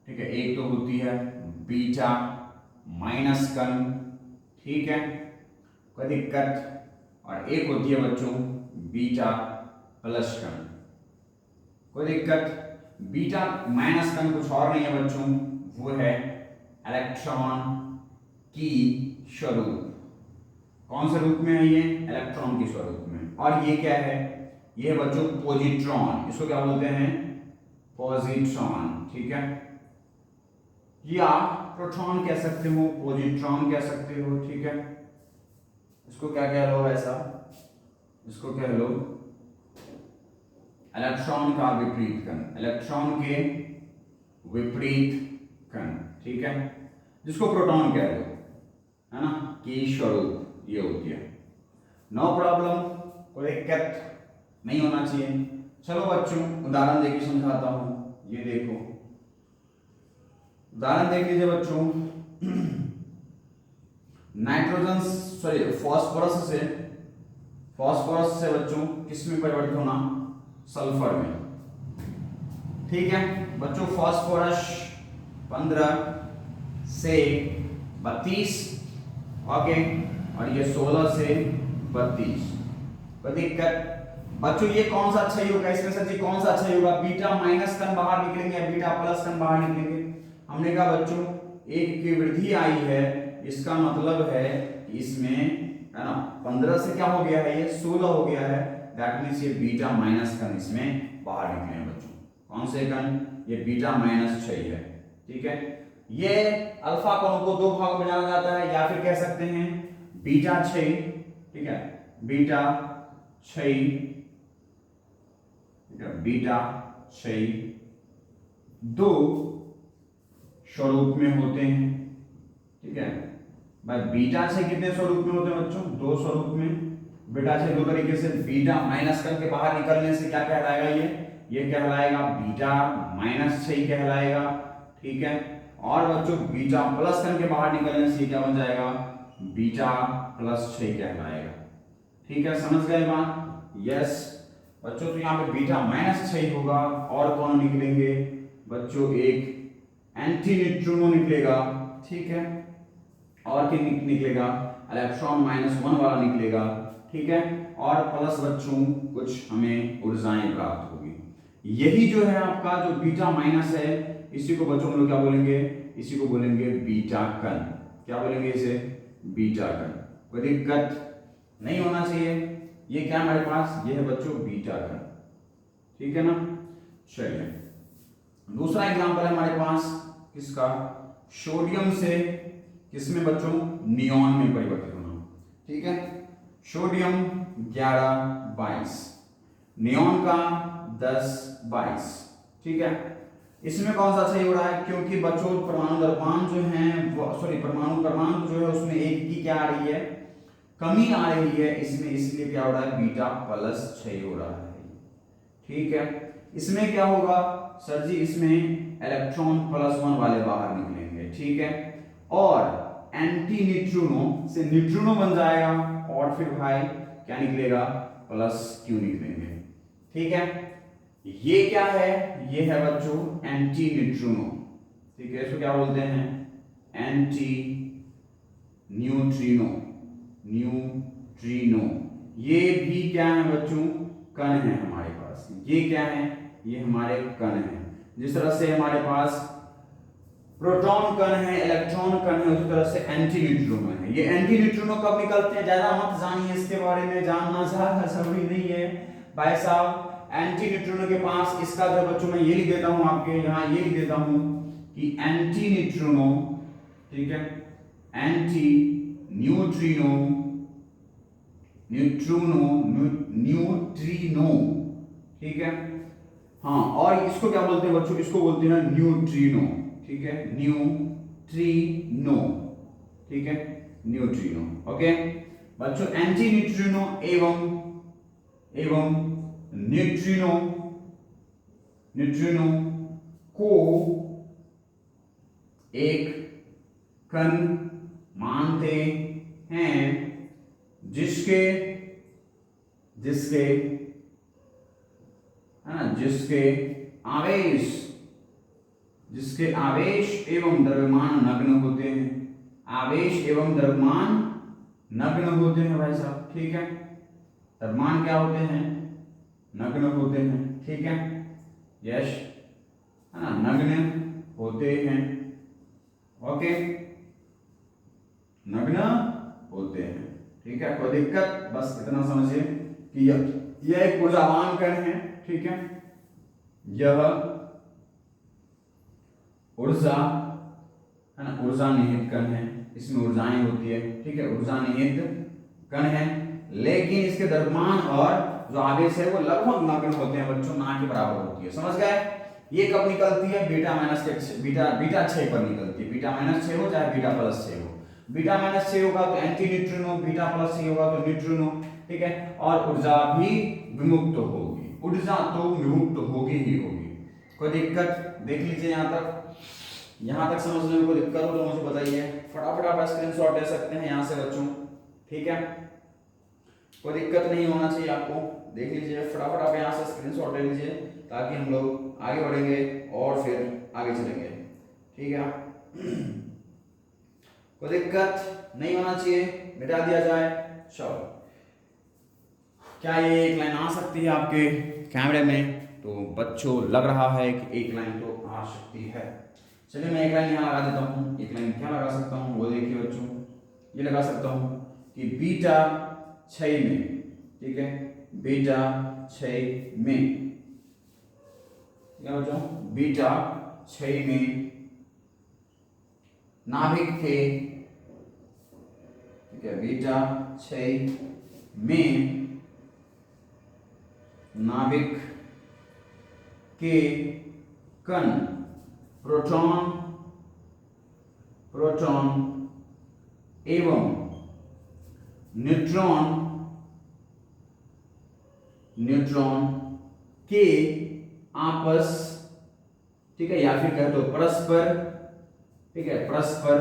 ठीक है, एक तो होती है बीटा माइनस कण, ठीक है, कोई दिक्कत, और एक होती है बच्चों बीटा प्लस कण। कोई दिक्कत? बीटा माइनस कण कुछ और नहीं है बच्चों, वो है इलेक्ट्रॉन की स्वरूप। कौन से रूप में है ये? इलेक्ट्रॉन के स्वरूप में। और ये क्या है? ये है बच्चों पॉजिट्रॉन। इसको क्या बोलते हैं? पॉजिट्रॉन। ठीक है, या प्रोटॉन कह सकते हो, पॉजिट्रॉन कह सकते हो। ठीक है, इसको क्या कह लो? ऐसा इसको कह लो इलेक्ट्रॉन का विपरीत कण, इलेक्ट्रॉन के विपरीत कण। ठीक है, जिसको प्रोटॉन कह लो, है ना, की स्वरूप ये होती है। नो प्रॉब्लम, कोई दिक्कत नहीं होना चाहिए। चलो बच्चों उदाहरण देके समझाता हूं। ये देखो उदाहरण देख लीजिए बच्चों। नाइट्रोजन सॉरी फास्फोरस से बच्चों किस में परिवर्तित होना? सल्फर में। ठीक है बच्चों, फास्फोरस 15 से 32, ओके, और ये 16 से 32। कोई दिक्कत? बच्चों ये कौन सा अच्छा ही होगा? इसमें से जी कौन सा अच्छा ही होगा? बीटा माइनस कण बाहर निकलेंगे या बीटा प्लस कण बाहर निकलेंगे? हमने कहा बच्चों एक की वृद्धि आई है, इसका मतलब है इसमें, है ना, 15 से क्या हो गया है? ये 16 हो गया है। दैट मींस ये बीटा माइनस कण इसमें बाहर निकले हैं बच्चों। कौन से कण? ये बीटा माइनस 6 है। ठीक है, ये अल्फा कणों को दो भागों में जाना जाता है, या फिर कह सकते हैं बीटा 6। ठीक है, बीटा 6, बीटा 6 दो स्वरूप में होते हैं। ठीक है भाई, बीटा 6 कितने स्वरूप में होते हैं बच्चों? दो स्वरूप में। बीटा 6 दो तरीके से। बीटा माइनस कण के बाहर निकलने से क्या कहलाएगा? ये कहलाएगा बीटा माइनस 6 कहलाएगा। ठीक है, और बच्चों बीटा प्लस कण के बाहर निकलने से क्या बन जाएगा? बीटा प्लस 6 कहलाएगा। ठीक है, समझ गए बात? यस बच्चों, तो यहाँ पे बीटा माइनस 6 होगा। और कौन निकलेंगे बच्चों? एक एंटी न्यूट्रिनो निकलेगा। ठीक है, और क्या निकलेगा? इलेक्ट्रॉन -1 वाला निकलेगा। ठीक है, और प्लस बच्चों कुछ हमें ऊर्जाएं प्राप्त होगी। यही जो है आपका जो बीटा माइनस है, इसी को बच्चों हम लोग क्या बोलेंगे? इसी को बोलेंगे बीटा कण। क्या बोलेंगे इसे? बीटा कण। कोई दिक्कत नहीं होना चाहिए। ये क्या हमारे पास? ये है बच्चों बीटा कण। ठीक है ना? चलिए दूसरा एग्जांपल है हमारे पास किसका? सोडियम से किसमें बच्चों? नियॉन में परिवर्तित होना। ठीक है, सोडियम 11-22, नियॉन का 10-22। ठीक है, इसमें कौन सा सही हो रहा है? क्योंकि बच्चों परमाणु द्रव्यमान जो है, सॉरी परमाणु क्रमांक जो है उसमें एक की क्या आ रही है? कमी आ रही है इसमें, इसलिए क्या हो रहा है? बीटा प्लस 6 हो रहा है। ठीक है, इसमें क्या होगा सर जी? इसमें इलेक्ट्रॉन +1 वाले बाहर निकलेंगे। ठीक है, और एंटी न्यूट्रिनो से न्यूट्रिनो बन जाएगा, और फिर भाई क्या निकलेगा? +Q निकलेंगे। ठीक है, ये क्या है? ये है बच्चों एंटी न्यूट्रिनो। ठीक है, इसको क्या बोलते हैं? Anti neutrino. न्यूट्रिनो ये भी क्या है बच्चों? कण है हमारे पास। ये क्या है? ये हमारे कण है। जिस तरह से हमारे पास प्रोटॉन कण है, इलेक्ट्रॉन कण है, उसी तरह से एंटी न्यूट्रिनो है। ये एंटी न्यूट्रिनो कब निकलते हैं? ज्यादा मत जानिए इसके बारे में, जानना ज्यादा जरूरी नहीं है भाई साहब। एंटी न्यूट्रिनो के पास इसका जो बच्चों मैं ये लिख देता हूं आपके यहां, ये लिख देता हूं कि एंटी न्यूट्रिनो, ठीक है, एंटी न्यूट्रिनो, न्यूट्रिनो, ठीक है, हाँ, और इसको क्या बोलते हैं बच्चों? इसको बोलते हैं न्यूट्रिनो। ठीक है, न्यूट्रिनो। ठीक है, न्यूट्रिनो। ओके बच्चों, एंटी न्यूट्रिनो एवं न्यूट्रिनो को एक कण मानते हैं जिसके आवेश एवं द्रव्यमान नग्न होते हैं। आवेश एवं द्रव्यमान नग्न होते हैं भाई साहब। ठीक है, द्रव्यमान क्या होते हैं, नग्न होते हैं, ठीक है, यश है ना, नग्न होते हैं, ओके, नग्न होते हैं, ठीक है, कोई दिक्कत, बस इतना समझिए कि यह एक ऊर्जावान कण है, ठीक है, यह ऊर्जा है ना, ऊर्जा निहित कण है, इसमें ऊर्जाएं होती है, ठीक है, ऊर्जा निहित कण है, लेकिन इसके द्रव्यमान और जो आवेश है वो लगभग नगण्य होते हैं बच्चों, ना के बराबर होती है, समझ गए। ये कब निकलती है, बीटा माइनस के बीटा 6 पर निकलती है, बीटा माइनस 6 हो चाहे बीटा प्लस 6 हो, बीटा माइनस 6 होगा तो एंटी न्यूट्रिनो, बीटा प्लस 6 होगा तो न्यूट्रिनो, ठीक है, और ऊर्जा भी विमुक्त होगी, ऊर्जा तो विमुक्त होगी ही होगी। कोई दिक्कत, देख लीजिए यहाँ तक समझने में कोई दिक्कत हो तो मुझे बताइए, फटाफट आप स्क्रीनशॉट ले सकते हैं यहाँ से बच्चों, ठीक है, कोई दिक्कत नहीं होना चाहिए आपको, देख लीजिए फटाफट आप यहाँ से स्क्रीनशॉट ले लीजिए ताकि हम लोग आगे बढ़ेंगे और फिर आगे चलेंगे, ठीक है, कोई दिक्कत नहीं होना चाहिए, मिटा दिया जाए। चलो, क्या ये एक लाइन आ सकती है आपके कैमरे में, तो बच्चों लग रहा है कि एक लाइन तो आ सकती है। चलिए मैं एक लाइन यहाँ लगा देता हूँ, एक लाइन क्या लगा सकता हूँ वो देखिए बच्चों, ये लगा सकता हूँ कि बीटा 6 में, ठीक है, बीटा 6 में, क्या बच्चों, बीटा 6 में नाभिक के, ठीक है, बीटा 6 में नाभिक के कण प्रोटॉन एवं न्यूट्रॉन के आपस, ठीक है, या फिर कह दो परस्पर, ठीक है, परस्पर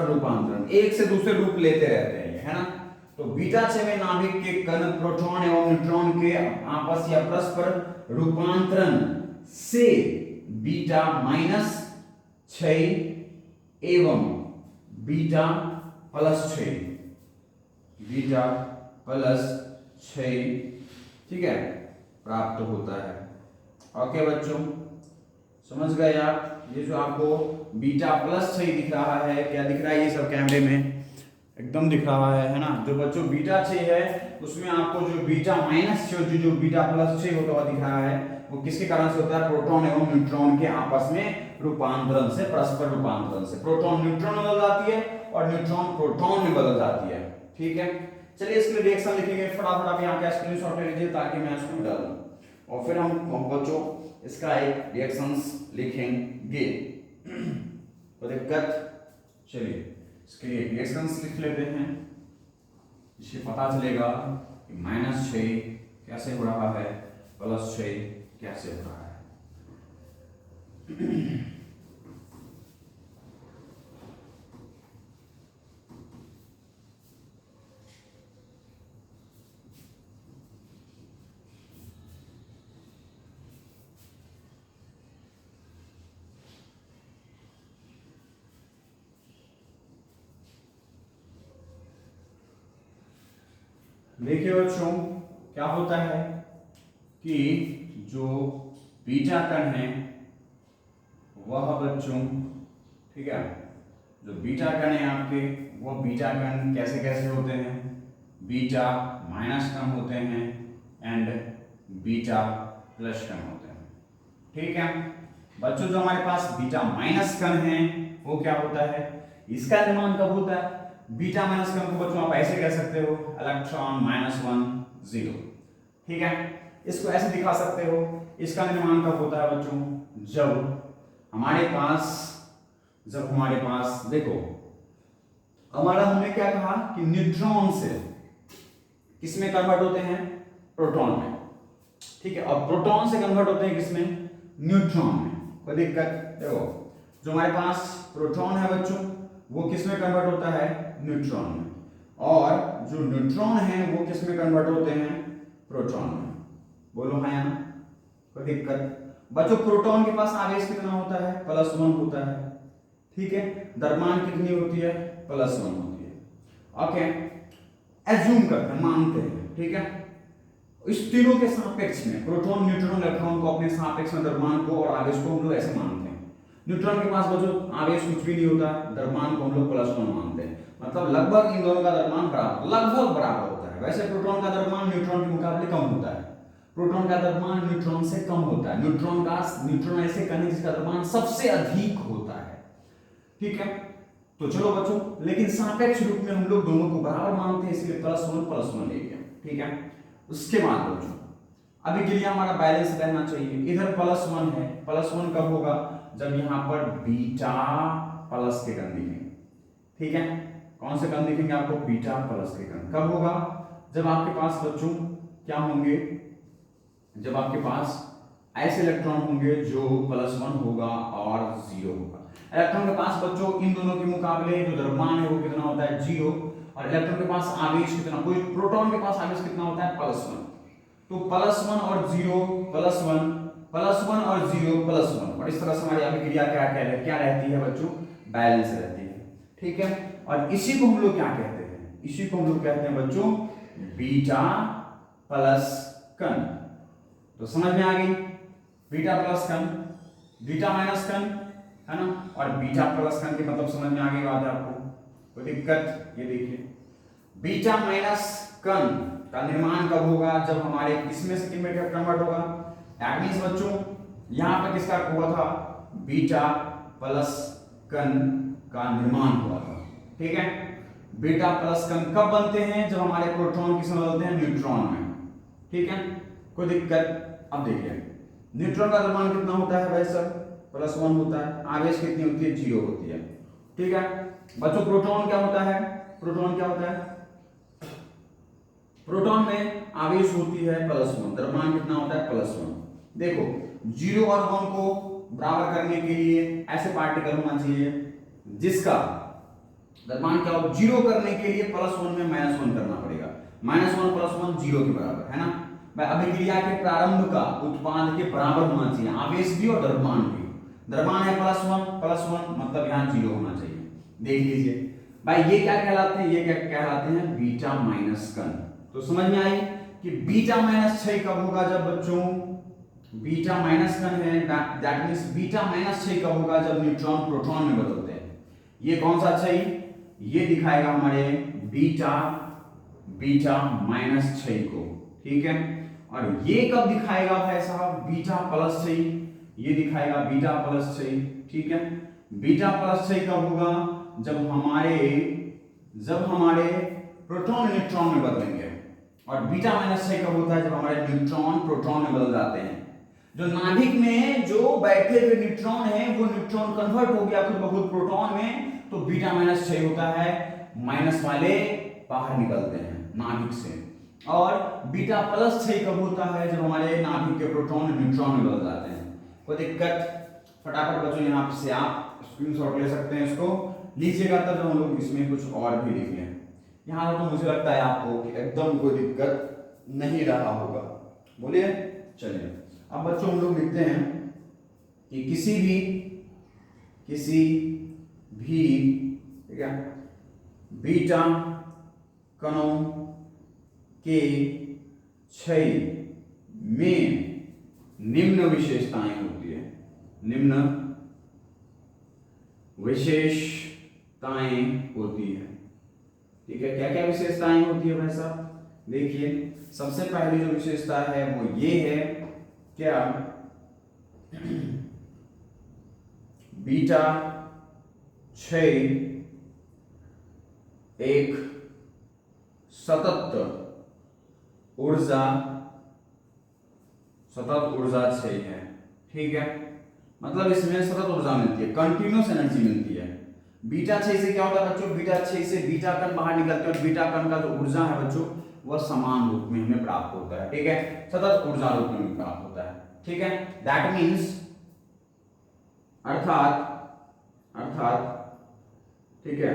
रूपांतरण एक से दूसरे रूप लेते रहते हैं, है ना, तो बीटा 6 में नाभिक के कण प्रोटॉन एवं न्यूट्रॉन के आपस या परस्पर रूपांतरण से बीटा माइनस 6 एवं बीटा प्लस 6, ठीक है, प्राप्त होता है। ओके बच्चों, समझ गए आप, ये जो आपको बीटा प्लस 6 दिख रहा है, क्या दिख रहा है, ये सब कैमरे में एकदम दिख रहा है ना, जो बच्चों बीटा 6 है उसमें आपको जो बीटा माइनस 6 जो बीटा प्लस 6 होता हुआ दिख रहा है वो किसके कारण से होता है, प्रोटॉन एवं न्यूट्रॉन के आपस में रूपांतरण से, परस्पर रूपांतरण से, प्रोटॉन न्यूट्रॉन में बदल जाती है और न्यूट्रॉन प्रोटॉन में बदल जाती है, ठीक है। चलिए इसके लिए रिएक्शन लिखेंगे, फटाफट आप यहाँ का स्क्रीनशॉट ले लीजिए ताकि मैं इसको डाल दूं और फिर हम बच्चों इसका एक रिएक्शंस लिखेंगे, कोई दिक्कत। चलिए इसके लिए रिएक्शंस लिख लेते हैं, इससे पता चलेगा कि -6 कैसे हो रहा है, +6 कैसे हो रहा है। देखिए बच्चों क्या होता है कि जो बीटा कण है वह बच्चों, ठीक है, जो बीटा कण है आपके वो बीटा कण कैसे कैसे होते हैं, बीटा माइनस कण होते हैं एंड बीटा प्लस कण होते हैं, ठीक है बच्चों। जो हमारे पास बीटा माइनस कण है वो क्या होता है, इसका निर्माण कब होता है, बीटा माइनस कण को बच्चों आप ऐसे कह सकते हो इलेक्ट्रॉन -1 0, ठीक है, इसको ऐसे दिखा सकते हो। इसका निर्माण कब होता है बच्चों, जब हमारे पास देखो हमारा, हमने क्या कहा कि न्यूट्रॉन से किसमें कन्वर्ट होते हैं, प्रोटॉन में, ठीक है, और प्रोटॉन से कन्वर्ट होते हैं किसमें, न्यूट्रॉन में। कोई दिक्कत, देखो जो हमारे पास प्रोटॉन है बच्चों वो किसमें कन्वर्ट होता है, न्यूट्रॉन में, और जो न्यूट्रॉन है वो किसमें कन्वर्ट होते हैं, प्रोटॉन में। बोलो हाँ या ना, कोई दिक्कत। बच्चों प्रोटॉन के पास आवेश कितना होता है, +1 होता है, ठीक है, द्रव्यमान कितनी होती है, +1 होती है। ओके, एज्यूम करते हैं, मानते हैं, ठीक है। इस तीनों के सापेक्ष में प्रोटॉन, न्यूट्रॉन, इलेक्ट्रॉन को अपने सापेक्ष में द्रव्यमान को और आवेश को हम लोग ऐसे मानते हैं। न्यूट्रॉन के पास बच्चों आवेश कुछ भी नहीं होता, द्रव्यमान को हम लोग +1 मानते हैं, मतलब लगभग इन दोनों का द्रव्यमान बराबर, लगभग बराबर होता है। वैसे प्रोटॉन का द्रव्यमान न्यूट्रॉन के मुकाबले कम होता है, प्रोटॉन का द्रव्यमान न्यूट्रॉन से कम होता है। न्यूट्रॉन ऐसे कण है जिसका द्रव्यमान सबसे अधिक होता है, ठीक है। तो चलो बच्चों, लेकिन सापेक्ष रूप में हम लोग दोनों को बराबर मानते हैं, इसलिए +1 ले लिया, ठीक है। उसके बाद बच्चों अभी के लिए हमारा बैलेंस रहना चाहिए, इधर +1 है, +1 कब होगा, जब यहां पर बीटा प्लस के कण दिखेंगे, ठीक है। कौन से कण दिखेंगे आपको, बीटा प्लस के कण। कब होगा, जब आपके पास बच्चों क्या होंगे, जब आपके पास ऐसे इलेक्ट्रॉन होंगे जो +1 होगा और 0 होगा। इलेक्ट्रॉन के पास बच्चों इन दोनों के मुकाबले जो द्रव्यमान है वो कितना होता है, 0, और इलेक्ट्रॉन के पास आवेश कितना, कोई प्रोटॉन के पास आवेश कितना होता है, +1। तो +1 और 0 +1 +1 और 0 +1, और इस तरह से हमारी अभिक्रिया क्या रहती है बच्चों, बैलेंस रहती है, ठीक है। और इसी को हम लोग क्या कहते हैं, इसी को हम लोग कहते हैं बच्चों बीटा प्लस कण। तो समझ में आ गई, बीटा प्लस कण, बीटा माइनस कण, है ना, और बीटा प्लस कण की मतलब समझ में आ गई बात है आपको, कोई दिक्कत। ये देखिए बीटा माइनस कण का निर्माण कब होगा, जब हमारे इसमें से किसमें कन्वर्ट होगा, दैट मींस बच्चों यहां पर किसका हुआ था, बीटा प्लस कण का निर्माण हुआ था, ठीक है। बीटा प्लस कण कब बनते हैं, जब हमारे प्रोटॉन किसमें बदलते हैं, न्यूट्रॉन में, ठीक है, कोई दिक्कत। अब देखिए न्यूट्रॉन का द्रव्यमान कितना होता है भाई सर, +1 होता है, आवेश कितनी होती है, 0 होती है, ठीक है। बच्चों प्रोटॉन क्या होता है, प्रोटॉन क्या होता है, प्रोटॉन में आवेश होती है +1, द्रव्यमान कितना होता है, +1। देखो 0 और 1 को बराबर करने के लिए ऐसे पार्टिकल होना चाहिए जिसका द्रव्यमान क्या हो, 0 करने के लिए +1 में -1 करना पड़ेगा, -1 +1 0 के बराबर, है ना। अभिक्रिया के प्रारंभ का उत्पाद के बराबर होना चाहिए, आवेश भी और द्रव्यमान भी। द्रव्यमान है +1 मतलब यहाँ 0 होना चाहिए। देख लीजिए भाई, ये क्या कहलाते हैं, ये क्या कहलाते हैं, बीटा माइनस कण। तो समझ में आई कि बीटा -6 कब होगा, जब बच्चों बीटा माइनस कण है, दैट मींस बीटा -6 कब होगा, जब न्यूट्रॉन प्रोटॉन में बदलते हैं। ये कौन सा 6, ये दिखाएगा हमारे बीटा -6 को, ठीक है। और ये कब दिखाएगा भाई साहब, बीटा +6, ये दिखाएगा बीटा +6, ठीक है। बीटा +6 कब होगा, जब हमारे प्रोटॉन न्यूट्रॉन में बदलेंगे। और बीटा -6 कब होता है, जब हमारे न्यूट्रॉन प्रोटॉन में बदल जाते हैं। जो नाभिक में जो बैठे हुए न्यूट्रॉन है वो न्यूट्रॉन कन्वर्ट हो गया खुद ब खुद प्रोटॉन में, तो बीटा -6 होता है, माइनस वाले बाहर निकलते हैं नाभिक से। और बीटा +6 कब होता है, जब हमारे नाभिक के प्रोटॉन न्यूट्रॉन में बदल जाते हैं। कोई दिक्कत, फटाफट बच्चों यहाँ से आप स्क्रीनशॉट ले सकते हैं, इसको लीजिएगा तब हम लोग इसमें कुछ और भी लिख लें। यहाँ तो मुझे लगता है आपको कि एकदम कोई दिक्कत नहीं रहा होगा, बोलिए। चलिए अब बच्चों हम लोग लिखते हैं कि किसी भी ठीक है बीटा कणों के क्षय में निम्न विशेषताएं होती है, निम्न विशेषताएं होती है, ठीक है। क्या क्या विशेषताएं होती है भाई साहब, देखिए सबसे पहली जो विशेषता है वो ये है, क्या बीटा क्षय एक सतत ऊर्जा क्षय है, ठीक है। मतलब इसमें सतत ऊर्जा मिलती है, कंटिन्यूस एनर्जी मिलती है। बीटा 6 से क्या होता है बच्चों, बीटा 6 से बीटा कण बाहर निकलते हैं और बीटा कण का जो ऊर्जा है बच्चों वह समान रूप में हमें प्राप्त होता है, ठीक है, सतत ऊर्जा रूप में प्राप्त होता है, ठीक है। दैट मीन्स अर्थात ठीक है,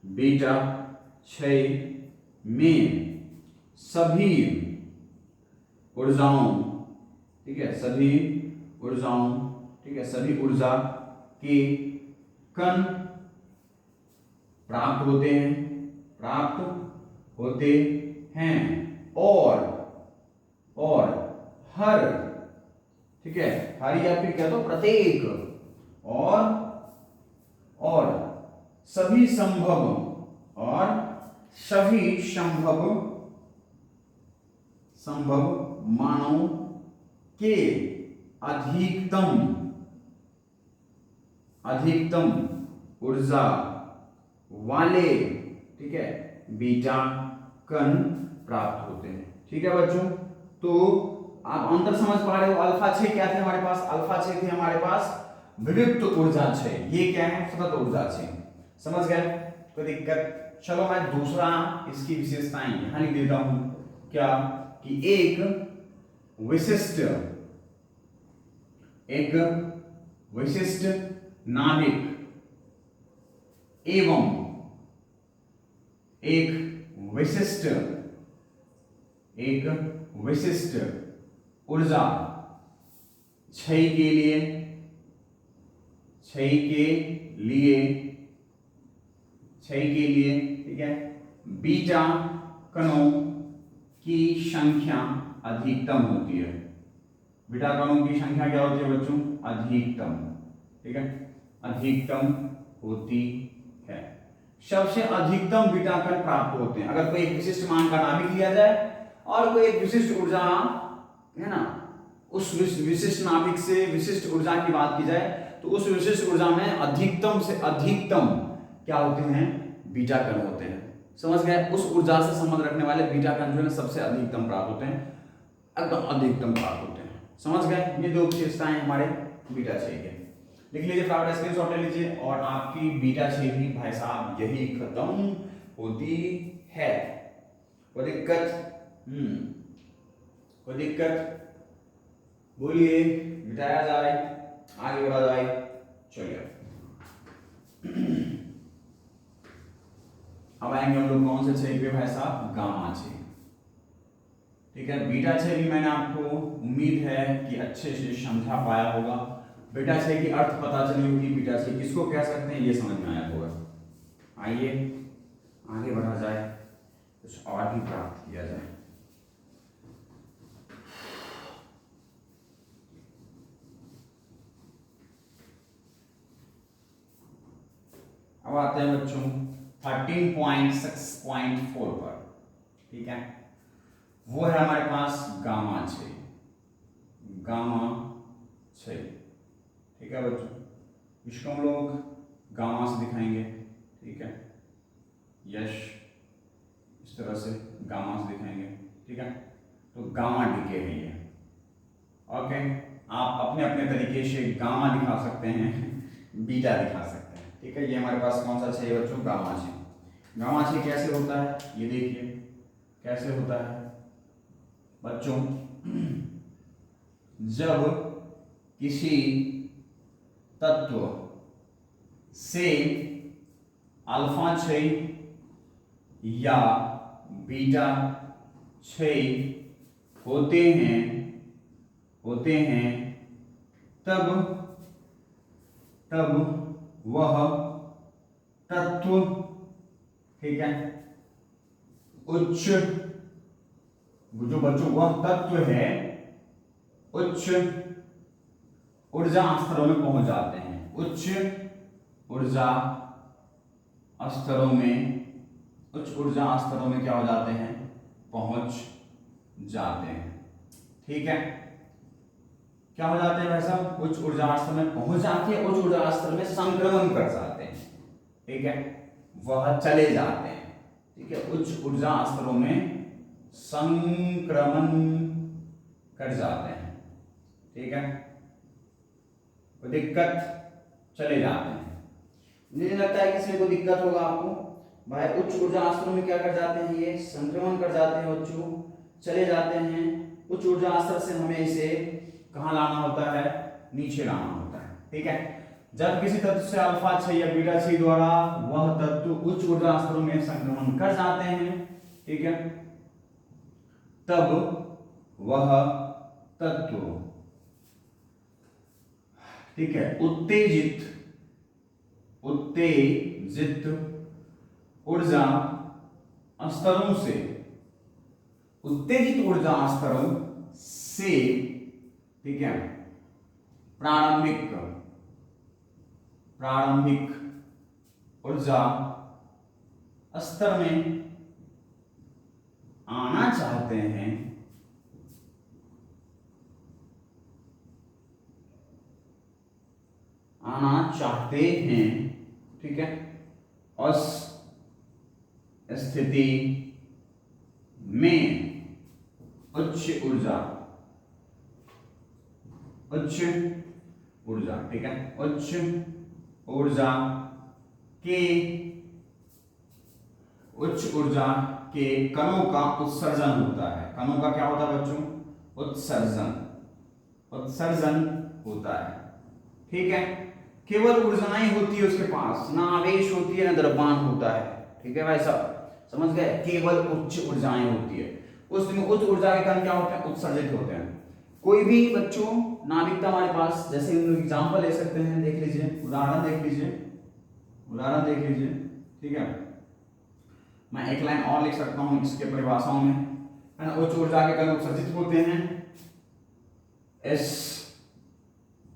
बीटा 6 में सभी ऊर्जाओं, ठीक है, सभी ऊर्जा के कण प्राप्त होते हैं, प्राप्त होते हैं। और हर, ठीक है, हर या फिर क्या तो प्रत्येक, और सभी संभव, संभव मानव के अधिकतम ऊर्जा वाले, ठीक है, बीटा कण प्राप्त होते हैं। ठीक है बच्चों, तो आप अंतर समझ पा रहे हो। अल्फा 6 क्या थे हमारे पास? अल्फा 6 थे हमारे पास विविक्त ऊर्जा 6। ये क्या है? सतत ऊर्जा 6। समझ गए? कोई दिक्कत? चलो मैं दूसरा इसकी विशेषताएं यहां लिख देता हूं। क्या कि एक विशिष्ट नाभिक एवं एक विशिष्ट ऊर्जा क्षय के लिए, ठीक है, बीटा कणों की संख्या अधिकतम होती है। बीटा कणों की संख्या क्या होती है बच्चों? अधिकतम, ठीक है, अधिकतम होती है। सबसे अधिकतम बीटा कण प्राप्त होते हैं अगर कोई एक विशिष्ट मान का नाभिक लिया जाए और कोई एक विशिष्ट ऊर्जा है ना, उस विशिष्ट नाभिक से विशिष्ट ऊर्जा की बात की जाए तो उस विशिष्ट ऊर्जा में अधिकतम से अधिकतम क्या होते हैं? बीटा कण होते हैं। समझ गए? उस ऊर्जा से संबंध रखने वाले बीटा कण जो है सबसे अधिकतम प्राप्त होते हैं, एकदम अधिकतम प्राप्त होते हैं। समझ गए? ये दो विशेषताएं हमारे बीटा 6 के। लिख लीजिए, फटाफट स्क्रीनशॉट ले लीजिए। और आपकी बीटा 6 भी भाई साहब यही खत्म होती है। कोई दिक्कत? कोई दिक्कत? बोलिए, मिटाया जाए, आगे बढ़ा जाए। चलिए अब आएंगे हम लोग कौन से 6 पे भाई साहब? गामा 6। ठीक है, बीटा 6 भी मैंने आपको उम्मीद है कि अच्छे से समझा पाया होगा। बीटा 6 की अर्थ पता चली होगी, बीटा 6 किसको कह सकते हैं ये समझ में आया होगा। आइए आगे बढ़ा जाए, कुछ और भी प्राप्त किया जाए। अब आते हैं बच्चों 13.6.4 पर। ठीक है, वो है हमारे पास गामा 6। ठीक है बच्चों, इसको हम लोग गामा से दिखाएंगे। ठीक है, यश इस तरह से गामा से दिखाएंगे। ठीक है, तो गामा डीके है ये। ओके, आप अपने अपने तरीके से गामा दिखा सकते हैं, बीटा दिखा सकते हैं। ठीक है, ये हमारे पास कौन सा 6 बच्चों? गामा 6। गामा 6 कैसे होता है ये देखिए, कैसे होता है बच्चों। जब किसी तत्व से अल्फा 6 या बीटा 6 होते हैं तब वह तत्व, ठीक है, उच्च, जो बच्चों वह तत्व है उच्च ऊर्जा स्तरों में पहुंच जाते हैं। उच्च ऊर्जा स्तरों में क्या हो जाते हैं? पहुंच जाते हैं। ठीक है, क्या हो जाते हैं भाई साहब? उच्च ऊर्जा स्तर में पहुंच जाते हैं, उच्च ऊर्जा स्तर में संक्रमण कर जाते हैं। ठीक है, वह चले जाते हैं। ठीक है, उच्च ऊर्जा स्तरों में संक्रमण कर जाते हैं। ठीक है, कोई दिक्कत? चले जाते हैं। मुझे लगता है कि इसमें कोई दिक्कत होगा आपको। भाई उच्च ऊर्जा स्तरों में क्या कर जाते हैं? ये संक्रमण कर जाते हैं बच्चों, चले जाते हैं। उच्च ऊर्जा स्तर से हमें इसे कहाँ लाना होता है? नीचे लाना होता है। ठीक है, जब किसी तत्व से अल्फा 6 या बीटा 6 द्वारा वह तत्व उच्च ऊर्जा स्तरों में संक्रमण कर जाते हैं, ठीक है, तब वह तत्व, ठीक है, उत्तेजित ऊर्जा स्तरों से, उत्तेजित ऊर्जा स्तरों से, ठीक है, प्रारंभिक ऊर्जा स्तर में आना चाहते हैं, ठीक है, उस स्थिति में उच्च ऊर्जा, ठीक है, उच्च ऊर्जा के कणों का उत्सर्जन होता है। कणों का क्या होता है बच्चों? उत्सर्जन होता है, ठीक है। केवल ऊर्जाएं होती है उसके पास, ना आवेश होती है ना द्रव्यमान होता है, ठीक है भाई साहब, समझ गए? केवल उच्च ऊर्जाएं होती है। उसमें उच्च ऊर्जा के कण क्या होते हैं? उत्सर्जित होते हैं। कोई भी बच्चों नाभिकता हमारे पास, जैसे हम लोग एग्जाम्पल ले सकते हैं, देख लीजिए, उदाहरण देख लीजिए, ठीक है। मैं एक लाइन और लिख सकता हूं इसके परिभाषाओं में, है ना। उच्च ऊर्जा के कण उत्सर्जित होते हैं इस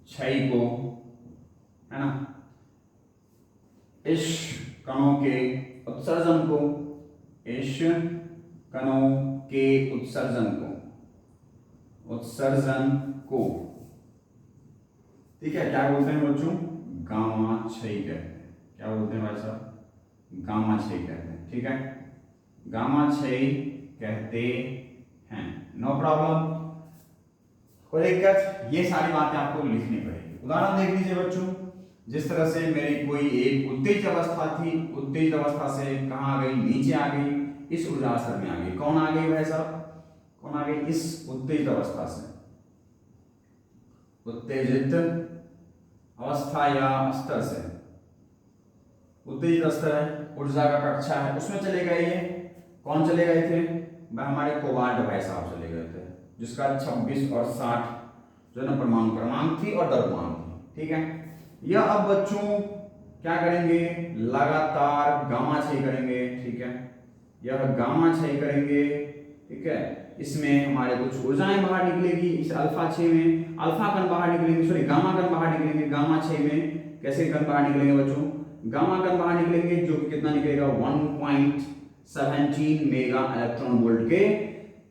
क्षय को, है ना, इस कणों के उत्सर्जन को, ठीक है, क्या बोलते हैं बच्चों? गामा क्षय कहते हैं। क्या बोलते हैं भाई साहब? गामा क्षय कहते हैं, ठीक है, गामा क्षय कहते हैं। नो प्रॉब्लम, कोई दिक्कत? ये सारी बातें आपको लिखनी पड़ेगी। उदाहरण देख लीजिए बच्चों, जिस तरह से मेरी कोई एक उत्तेजित अवस्था थी, उत्तेजित अवस्था से कहाँ आ गई? नीचे आ गई, इस ऊर्जा स्तर में आ गई। कौन आ गई भाई साहब? कौन आ गई? इस उत्तेजित अवस्था से, उत्तेजित अवस्था या स्तर से, उत्तेजित स्तर है, ऊर्जा का कक्षा है, उसमें चले गए। ये कौन चले गए थे? हमारे कोबाल्ट भाई साहब चले गए थे, जिसका 26 और 60 जो है ना परमाणु क्रमांक थी और द्रव्यमान थी, ठीक है। यह अब बच्चों क्या करेंगे? लगातार गामा क्षय करेंगे, ठीक है, यह गामा क्षय करेंगे, ठीक है। इसमें हमारे कुछ ऊर्जाएं बाहर निकलेगी, इस अल्फा क्षय में अल्फा कण बाहर निकलेंगे, सॉरी गामा कण बाहर निकलेंगे। गामा क्षय में कैसे कण बाहर निकलेंगे बच्चों? गामा कण बाहर निकलेंगे, जो कि कितना निकलेगा? 1.17 मेगा इलेक्ट्रॉन वोल्ट के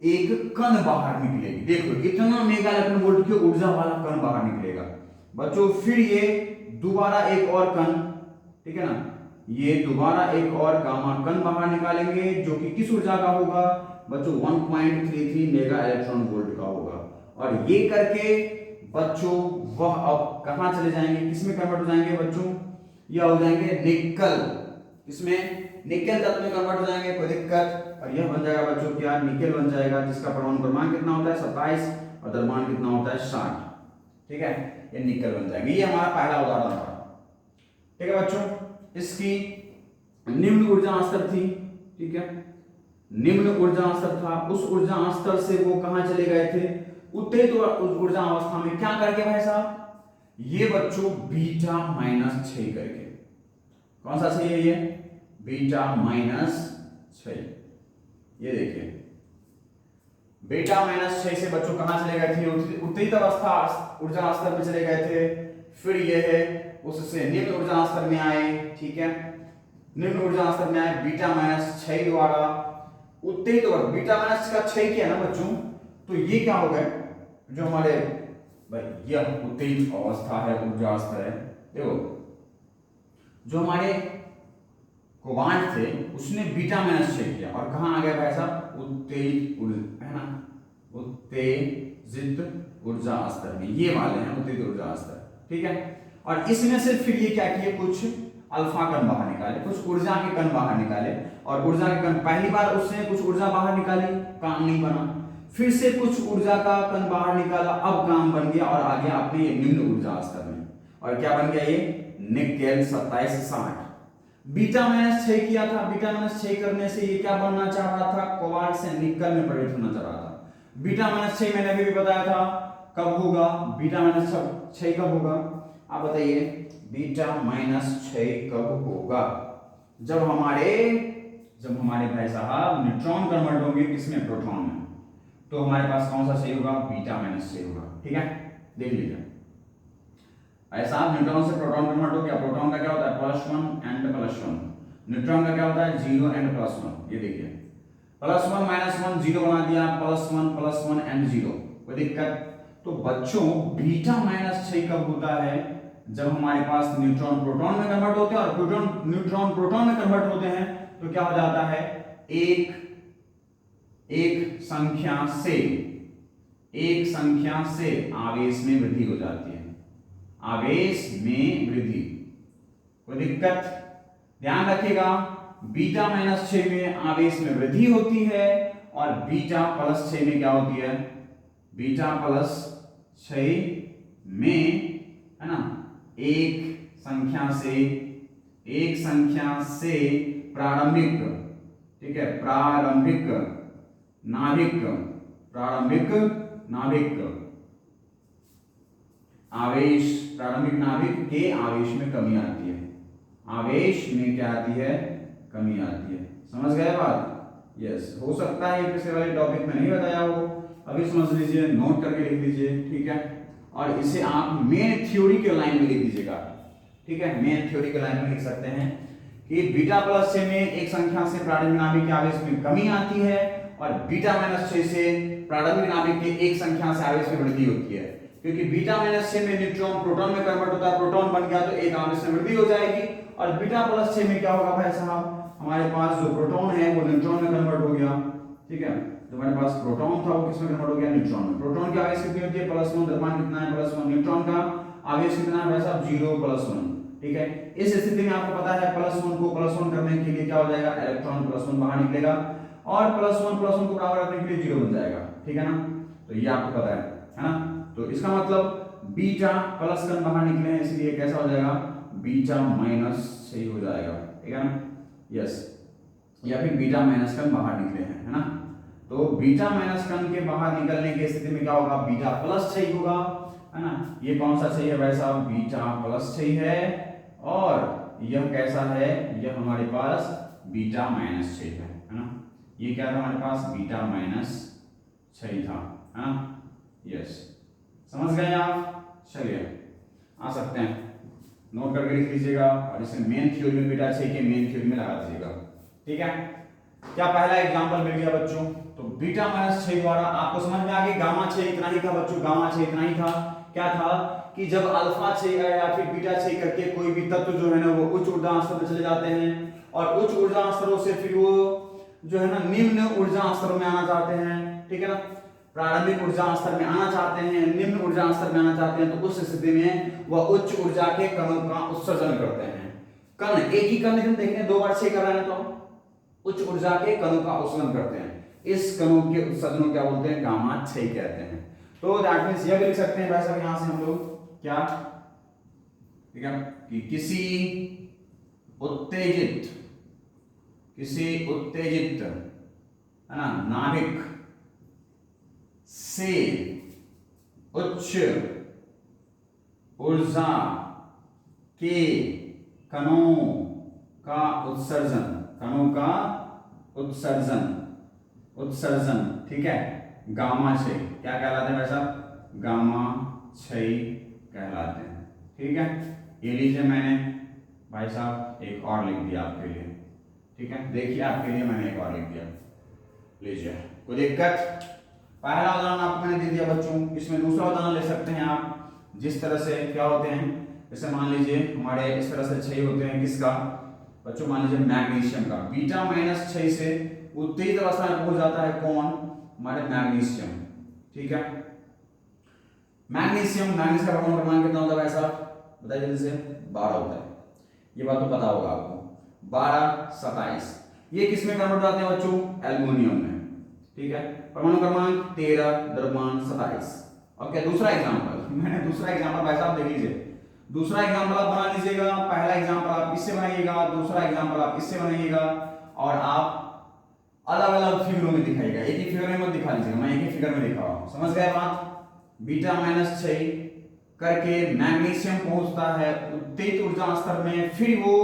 एक कण बाहर निकलेगी। देखो इतना मेगा इलेक्ट्रॉन वोल्ट की ऊर्जा वाला कण बाहर निकलेगा बच्चों। फिर ये दोबारा एक और कण, ठीक है ना, ये दोबारा एक और गामा कण बाहर निकालेंगे, जो कि किस ऊर्जा का होगा बच्चों? 1.33 मेगा इलेक्ट्रॉन वोल्ट का होगा। और ये करके बच्चों वह अब कहां चले जाएंगे? किसमें कन्वर्ट हो जाएंगे बच्चों? यह हो जाएंगे निकल, इसमें निकल तत्व में कन्वर्ट हो जाएंगे, कोई दिक्कत? और यह बन जाएगा बच्चों क्या? निकल बन जाएगा, जिसका परमाणु क्रमांक कितना होता है? 27 और द्रव्यमान कितना होता है? 60, ठीक है। ये निकल बन जाएगा। ये हमारा पहला उदाहरण था, ठीक है बच्चों। इसकी निम्न ऊर्जा स्तर थी, ठीक है, निम्न ऊर्जा स्तर था। उस ऊर्जा स्तर से वो कहां चले गए थे? उत्तेजित ऊर्जा अवस्था में। क्या करके भाई साहब? ये बच्चों बीटा माइनस 6 करके। कौन सा सही है ये? Beta minus 6। ये देखिए बीटा माइनस 6 से बच्चों कहां चले गए थे? उत्तेजित अवस्था ऊर्जा स्तर में चले गए थे। फिर ये है उससे निम्न ऊर्जा स्तर में आए, ठीक है, निम्न ऊर्जा स्तर में आए बीटा माइनस 6 द्वारा। उत्तेजित और बीटा माइनस का 6 किया ना बच्चों, तो ये क्या हो गए? जो हमारे भाई यह उत्तेजित अवस्था है, ऊर्जा स्तर है, देखो जो हमारे कोबाल्ट थे उसने बीटा माइनस 6 किया और कहां आ गया भाई साहब? उत्तेजित ऊर्जा, है ना, उत्तेजित ऊर्जा स्तर में। ये वाले हैं उत्तेजित ऊर्जा स्तर, ठीक है। और इसमें से फिर ये क्या किए? कुछ अल्फा कण बाहर निकाले, कुछ ऊर्जा के कण बाहर निकाले। और ऊर्जा के कण पहली बार उसने कुछ ऊर्जा बाहर निकाली, काम नहीं बना। फिर से कुछ ऊर्जा का कण बाहर निकाला, अब काम बन गया और आ गया अपने निम्न ऊर्जा स्तर में। और क्या बन गया? ये निकेल 2760। बीटा माइनस 6 किया था, बीटा माइनस 6 करने से ये क्या बनना चाह रहा था? कोबाल्ट से निकल में परिवर्तित होना चाह रहा था। बीटा माइनस 6 मैंने अभी भी बताया था कब होगा? बीटा माइनस 6 कब होगा? आप बताइए बीटा माइनस 6 कब होगा? जब हमारे भाई साहब न्यूट्रॉन कन्वर्ट होंगे किसमें, प्रोटॉन में, तो हमारे पास कौन सा चाहिए होगा, बीटा माइनस चाहिए होगा। ठीक है, देख लीजिए भाई साहब, न्यूट्रॉन से प्रोटॉन कन्वर्ट हो गया। प्रोटॉन का क्या होता है, +1 एंड +1। न्यूट्रॉन का क्या होता है, 0 एंड +1। ये देखिए +1 -1 0 बना दिया, +1 एंड 0, कोई दिक्कत। तो बच्चों बीटा माइनस 6 कब होता है, जब हमारे पास न्यूट्रॉन प्रोटॉन में कन्वर्ट होते हैं, और न्यूट्रॉन प्रोटॉन में कन्वर्ट होते हैं तो क्या हो जाता है, एक संख्या से आवेश में वृद्धि हो जाती है, आवेश में वृद्धि, कोई दिक्कत। ध्यान रखिएगा, बीटा -6 में आवेश में वृद्धि होती है, और बीटा +6 में क्या होती है, बीटा +6 में, है ना, एक संख्या से प्रारंभिक, ठीक है, प्रारंभिक नाभिक के आवेश में कमी आती है, आवेश में क्या आती है, कमी आती है। समझ गए बात? यस, हो सकता है पिछले वाले टॉपिक में नहीं बताया हो, अभी समझ लीजिए, नोट करके लिख लीजिए। ठीक है, और इसे आप मेन थ्योरी के लाइन में लिख दीजिएगा। ठीक है, मेन थ्योरी के लाइन में लिख सकते हैं कि बीटा +6 में एक संख्या से प्रारंभिक नाभिक के आवेश में कमी आती है, और बीटा -6 से प्रारंभिक नाभिक के एक संख्या से आवेश में वृद्धि होती है। क्योंकि बीटा -6 में न्यूट्रॉन प्रोटॉन में कन्वर्ट होता है, प्रोटॉन बन गया तो एक आवेश में वृद्धि हो जाएगी, और बीटा +6 में क्या होगा भाई साहब, हमारे पास जो प्रोटॉन है वो न्यूट्रॉन में कन्वर्ट हो गया। ठीक है, तो हमारे पास प्रोटॉन था वो किसमें कन्वर्ट हो गया, न्यूट्रॉन में। प्रोटॉन की आवेश कितनी होती है, +1, द्रव्यमान कितना है, +1। न्यूट्रॉन का आवेश कितना है भाई साहब, 0 +1। ठीक है, इस स्थिति में आपको पता है +1 को +1 करने के लिए क्या हो जाएगा, इलेक्ट्रॉन +1 बाहर निकलेगा, और +1 को बराबर रखने के लिए 0 बन जाएगा। ठीक है ना, तो ये आपको पता है ना। तो इसका मतलब बीटा प्लस कण बाहर निकले हैं, इसलिए कैसा हो जाएगा, बीटा -6 हो जाएगा। ठीक है ना, यस, या फिर बीटा माइनस कण बाहर निकले हैं, है ना। तो बीटा माइनस कण के बाहर निकलने की स्थिति में क्या होगा, बीटा +6 होगा, है ना। ये कौन सा चाहिए भाई साहब, बीटा +6 है, और यह कैसा है, यह हमारे पास बीटा -6 है ना। ये क्या था हमारे पास, बीटा -6 था, है ना। यस, समझ गए आप? चलिए आ सकते हैं, नोट करके लिख लीजिएगा, और इसे मेन थ्योरी में बीटा 6 के मेन थ्योरी में लगा दीजिएगा। ठीक है, क्या पहला एग्जांपल मिल गया बच्चों। तो बीटा -6 द्वारा आपको समझ में आ गई, गामा 6 इतना ही था बच्चों, गामा 6 इतना ही था। क्या था कि जब अल्फा 6 या फिर बीटा 6 करके कोई भी तत्व जो है ना वो उच्च ऊर्जा स्तर में चले जाते हैं, और उच्च ऊर्जा स्तरों से फिर वो जो है ना निम्न ऊर्जा स्तर में आना चाहते हैं। ठीक है ना, प्रारंभिक ऊर्जा स्तर में आना चाहते हैं, निम्न ऊर्जा स्तर में आना चाहते हैं, तो उस स्थिति में वह उच्च ऊर्जा के कणों का उत्सर्जन करते हैं। कण, एक ही कण हम देख रहे हैं, 2 बार 6 कर रहे हैं, तो उच्च ऊर्जा के कणों का उत्सर्जन करते हैं। इस कणों के उत्सर्जन को क्या बोलते हैं, गामा 6 कहते हैं। तो दैट मींस यह भी लिख सकते हैं भाई साहब यहां से हम लोग क्या, ठीक है, कि किसी उत्तेजित है ना नाभिक से उच्च ऊर्जा के कणों का उत्सर्जन, ठीक है, गामा 6 क्या कहलाते हैं भाई साहब, गामा 6 कहलाते हैं। ठीक है, ये लीजिए मैंने भाई साहब एक और लिख दिया आपके लिए। ठीक है, देखिए आपके लिए मैंने एक और लिख दिया, लीजिए, कोई दिक्कत। पहला उदाहरण आपको मैंने दे दिया बच्चों, इसमें दूसरा उदाहरण ले सकते हैं आप, जिस तरह से क्या होते हैं, जैसे मान लीजिए हमारे इस तरह से 6 होते हैं, किसका बच्चों, मान लीजिए मैग्नीशियम का। बीटा -6 से उत्तेजित अवस्था में पहुंच जाता है कौन, हमारे मैग्नीशियम। ठीक है, मैग्नीशियम का परमाणु क्रमांक कितना होता है भाई साहब, बताइए जल्दी से, 12 होता है। ये बात तो पता होगा आपको, 12 27। ये किस में कन्वर्ट होते हैं बच्चों, एल्युमिनियम में। ठीक है, परमाणु क्रमांक 13, द्रव्यमान 27। ओके, दूसरा एग्जांपल, मैंने दूसरा एग्जांपल भाई साहब देख लीजिए, दूसरा एग्जांपल आप बना लीजिएगा। पहला एग्जांपल आप इससे बनाइएगा, दूसरा एग्जांपल आप इससे बनाइएगा, और आप अलग अलग फिगरों में दिखाइएगा, एक ही फिगर में मत दिखा लीजिएगा, मैं एक ही फिगर में दिखा रहा हूं। समझ गए बात। बीटा -6 करके मैग्नीशियम पहुंचता है उत्तेजित ऊर्जा स्तर में, फिर वो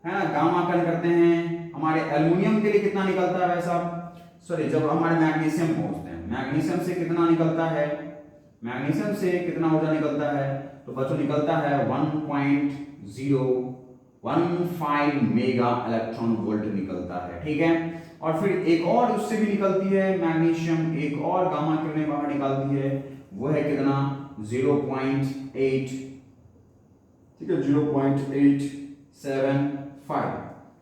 है ना, गामा कण करते हैं, हमारे एल्युमिनियम के लिए कितना निकलता है भाई साहब, सॉरी जब हमारे मैग्नीशियम पहुंचते हैं, मैग्नीशियम से कितना निकलता है, मैग्नीशियम से कितना ऊर्जा निकलता है, तो बच्चों निकलता है 1.015 मेगा इलेक्ट्रॉन वोल्ट निकलता है, ठीक है। और फिर एक और उससे भी निकलती है मैग्नीशियम, एक और गामा किरणें बाहर निकालती है, वो है कितना 0.8, ठीक है 0.875,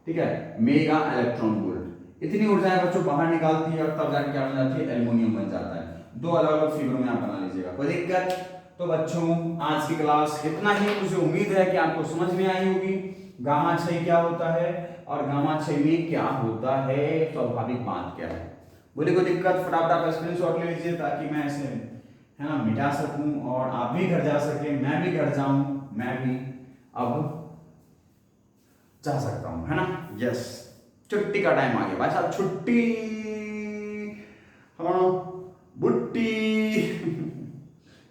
ठीक है मेगा इलेक्ट्रॉन वोल्ट। इतनी ऊर्जाएं बच्चों बाहर निकालती है और तब जाके क्या बन जाती है, एल्युमिनियम बन जाता है। दो अलग अलग फिगर में आप बना लीजिएगा, कोई दिक्कत। तो बच्चों आज की क्लास इतना ही, मुझे उम्मीद है कि आपको समझ में आई होगी गामा क्षय क्या होता है और गामा क्षय में क्या होता है, स्वाभाविक बात क्या है। बोले कोई दिक्कत, फटाफट आप स्क्रीनशॉट ले लीजिए ताकि मैं ऐसे है ना मिटा सकूं और आप भी घर जा सके, मैं भी घर जाऊं, मैं भी अब जा सकता हूं, है ना। यस, छुट्टी का टाइम आ गया भाई साहब, छुट्टी हाँ बुट्टी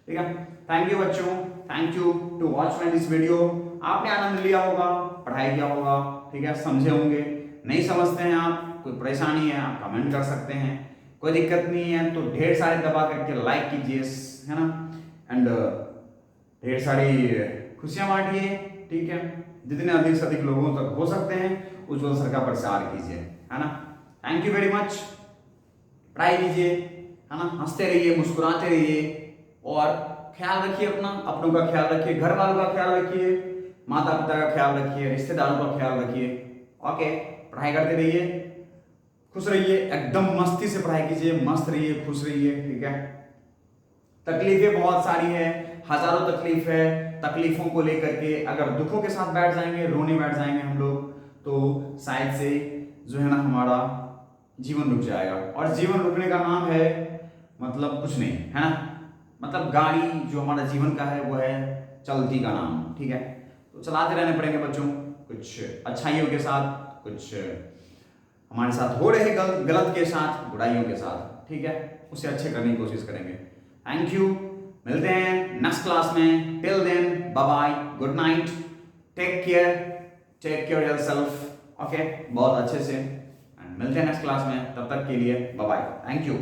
ठीक है। थैंक यू बच्चों, thank you to watch my this video. आपने आनंद लिया होगा, पढ़ाई किया होगा, ठीक है, समझे होंगे। नहीं समझते हैं आप, कोई परेशानी है आप कमेंट कर सकते हैं, कोई दिक्कत नहीं है। तो ढेर सारे दबा करके लाइक कीजिए, है ना, एंड ढेर सारी खुशियां बांटिए, ठीक है। जितने अधिक से अधिक लोगों तक हो सकते हैं उज्ज्वल सर का प्रचार कीजिए, है ना। थैंक यू वेरी मच, पढ़ाई कीजिए, है ना, हंसते रहिए, मुस्कुराते रहिए और ख्याल रखिए अपना, अपनों का ख्याल रखिए, घर वालों का ख्याल रखिए, माता पिता का ख्याल रखिए, रिश्तेदारों का ख्याल रखिए। ओके, पढ़ाई करते रहिए, खुश रहिए, एकदम मस्ती से पढ़ाई कीजिए, मस्त रहिए, खुश रहिए, ठीक है। तकलीफें बहुत सारी है, हजारों तकलीफ है, तकलीफों को लेकर के अगर दुखों के साथ बैठ जाएंगे, रोने बैठ जाएंगे हम लोग, तो शायद से जो है ना हमारा जीवन रुक जाएगा। और जीवन रुकने का नाम है मतलब कुछ नहीं, है ना, मतलब गाड़ी जो हमारा जीवन का है वो है चलती का नाम, ठीक है। तो चलाते रहने पड़ेंगे बच्चों, कुछ अच्छाइयों के साथ, कुछ हमारे साथ हो रहे गलत के साथ, बुराइयों के साथ, ठीक है, उसे अच्छे करने की कोशिश करेंगे। थैंक यू, मिलते हैं नेक्स्ट क्लास में। Till then bye bye, good night, take care yourself, okay, बहुत अच्छे से, एंड मिलते हैं नेक्स्ट क्लास में। तब तक के लिए बाय बाय, थैंक यू।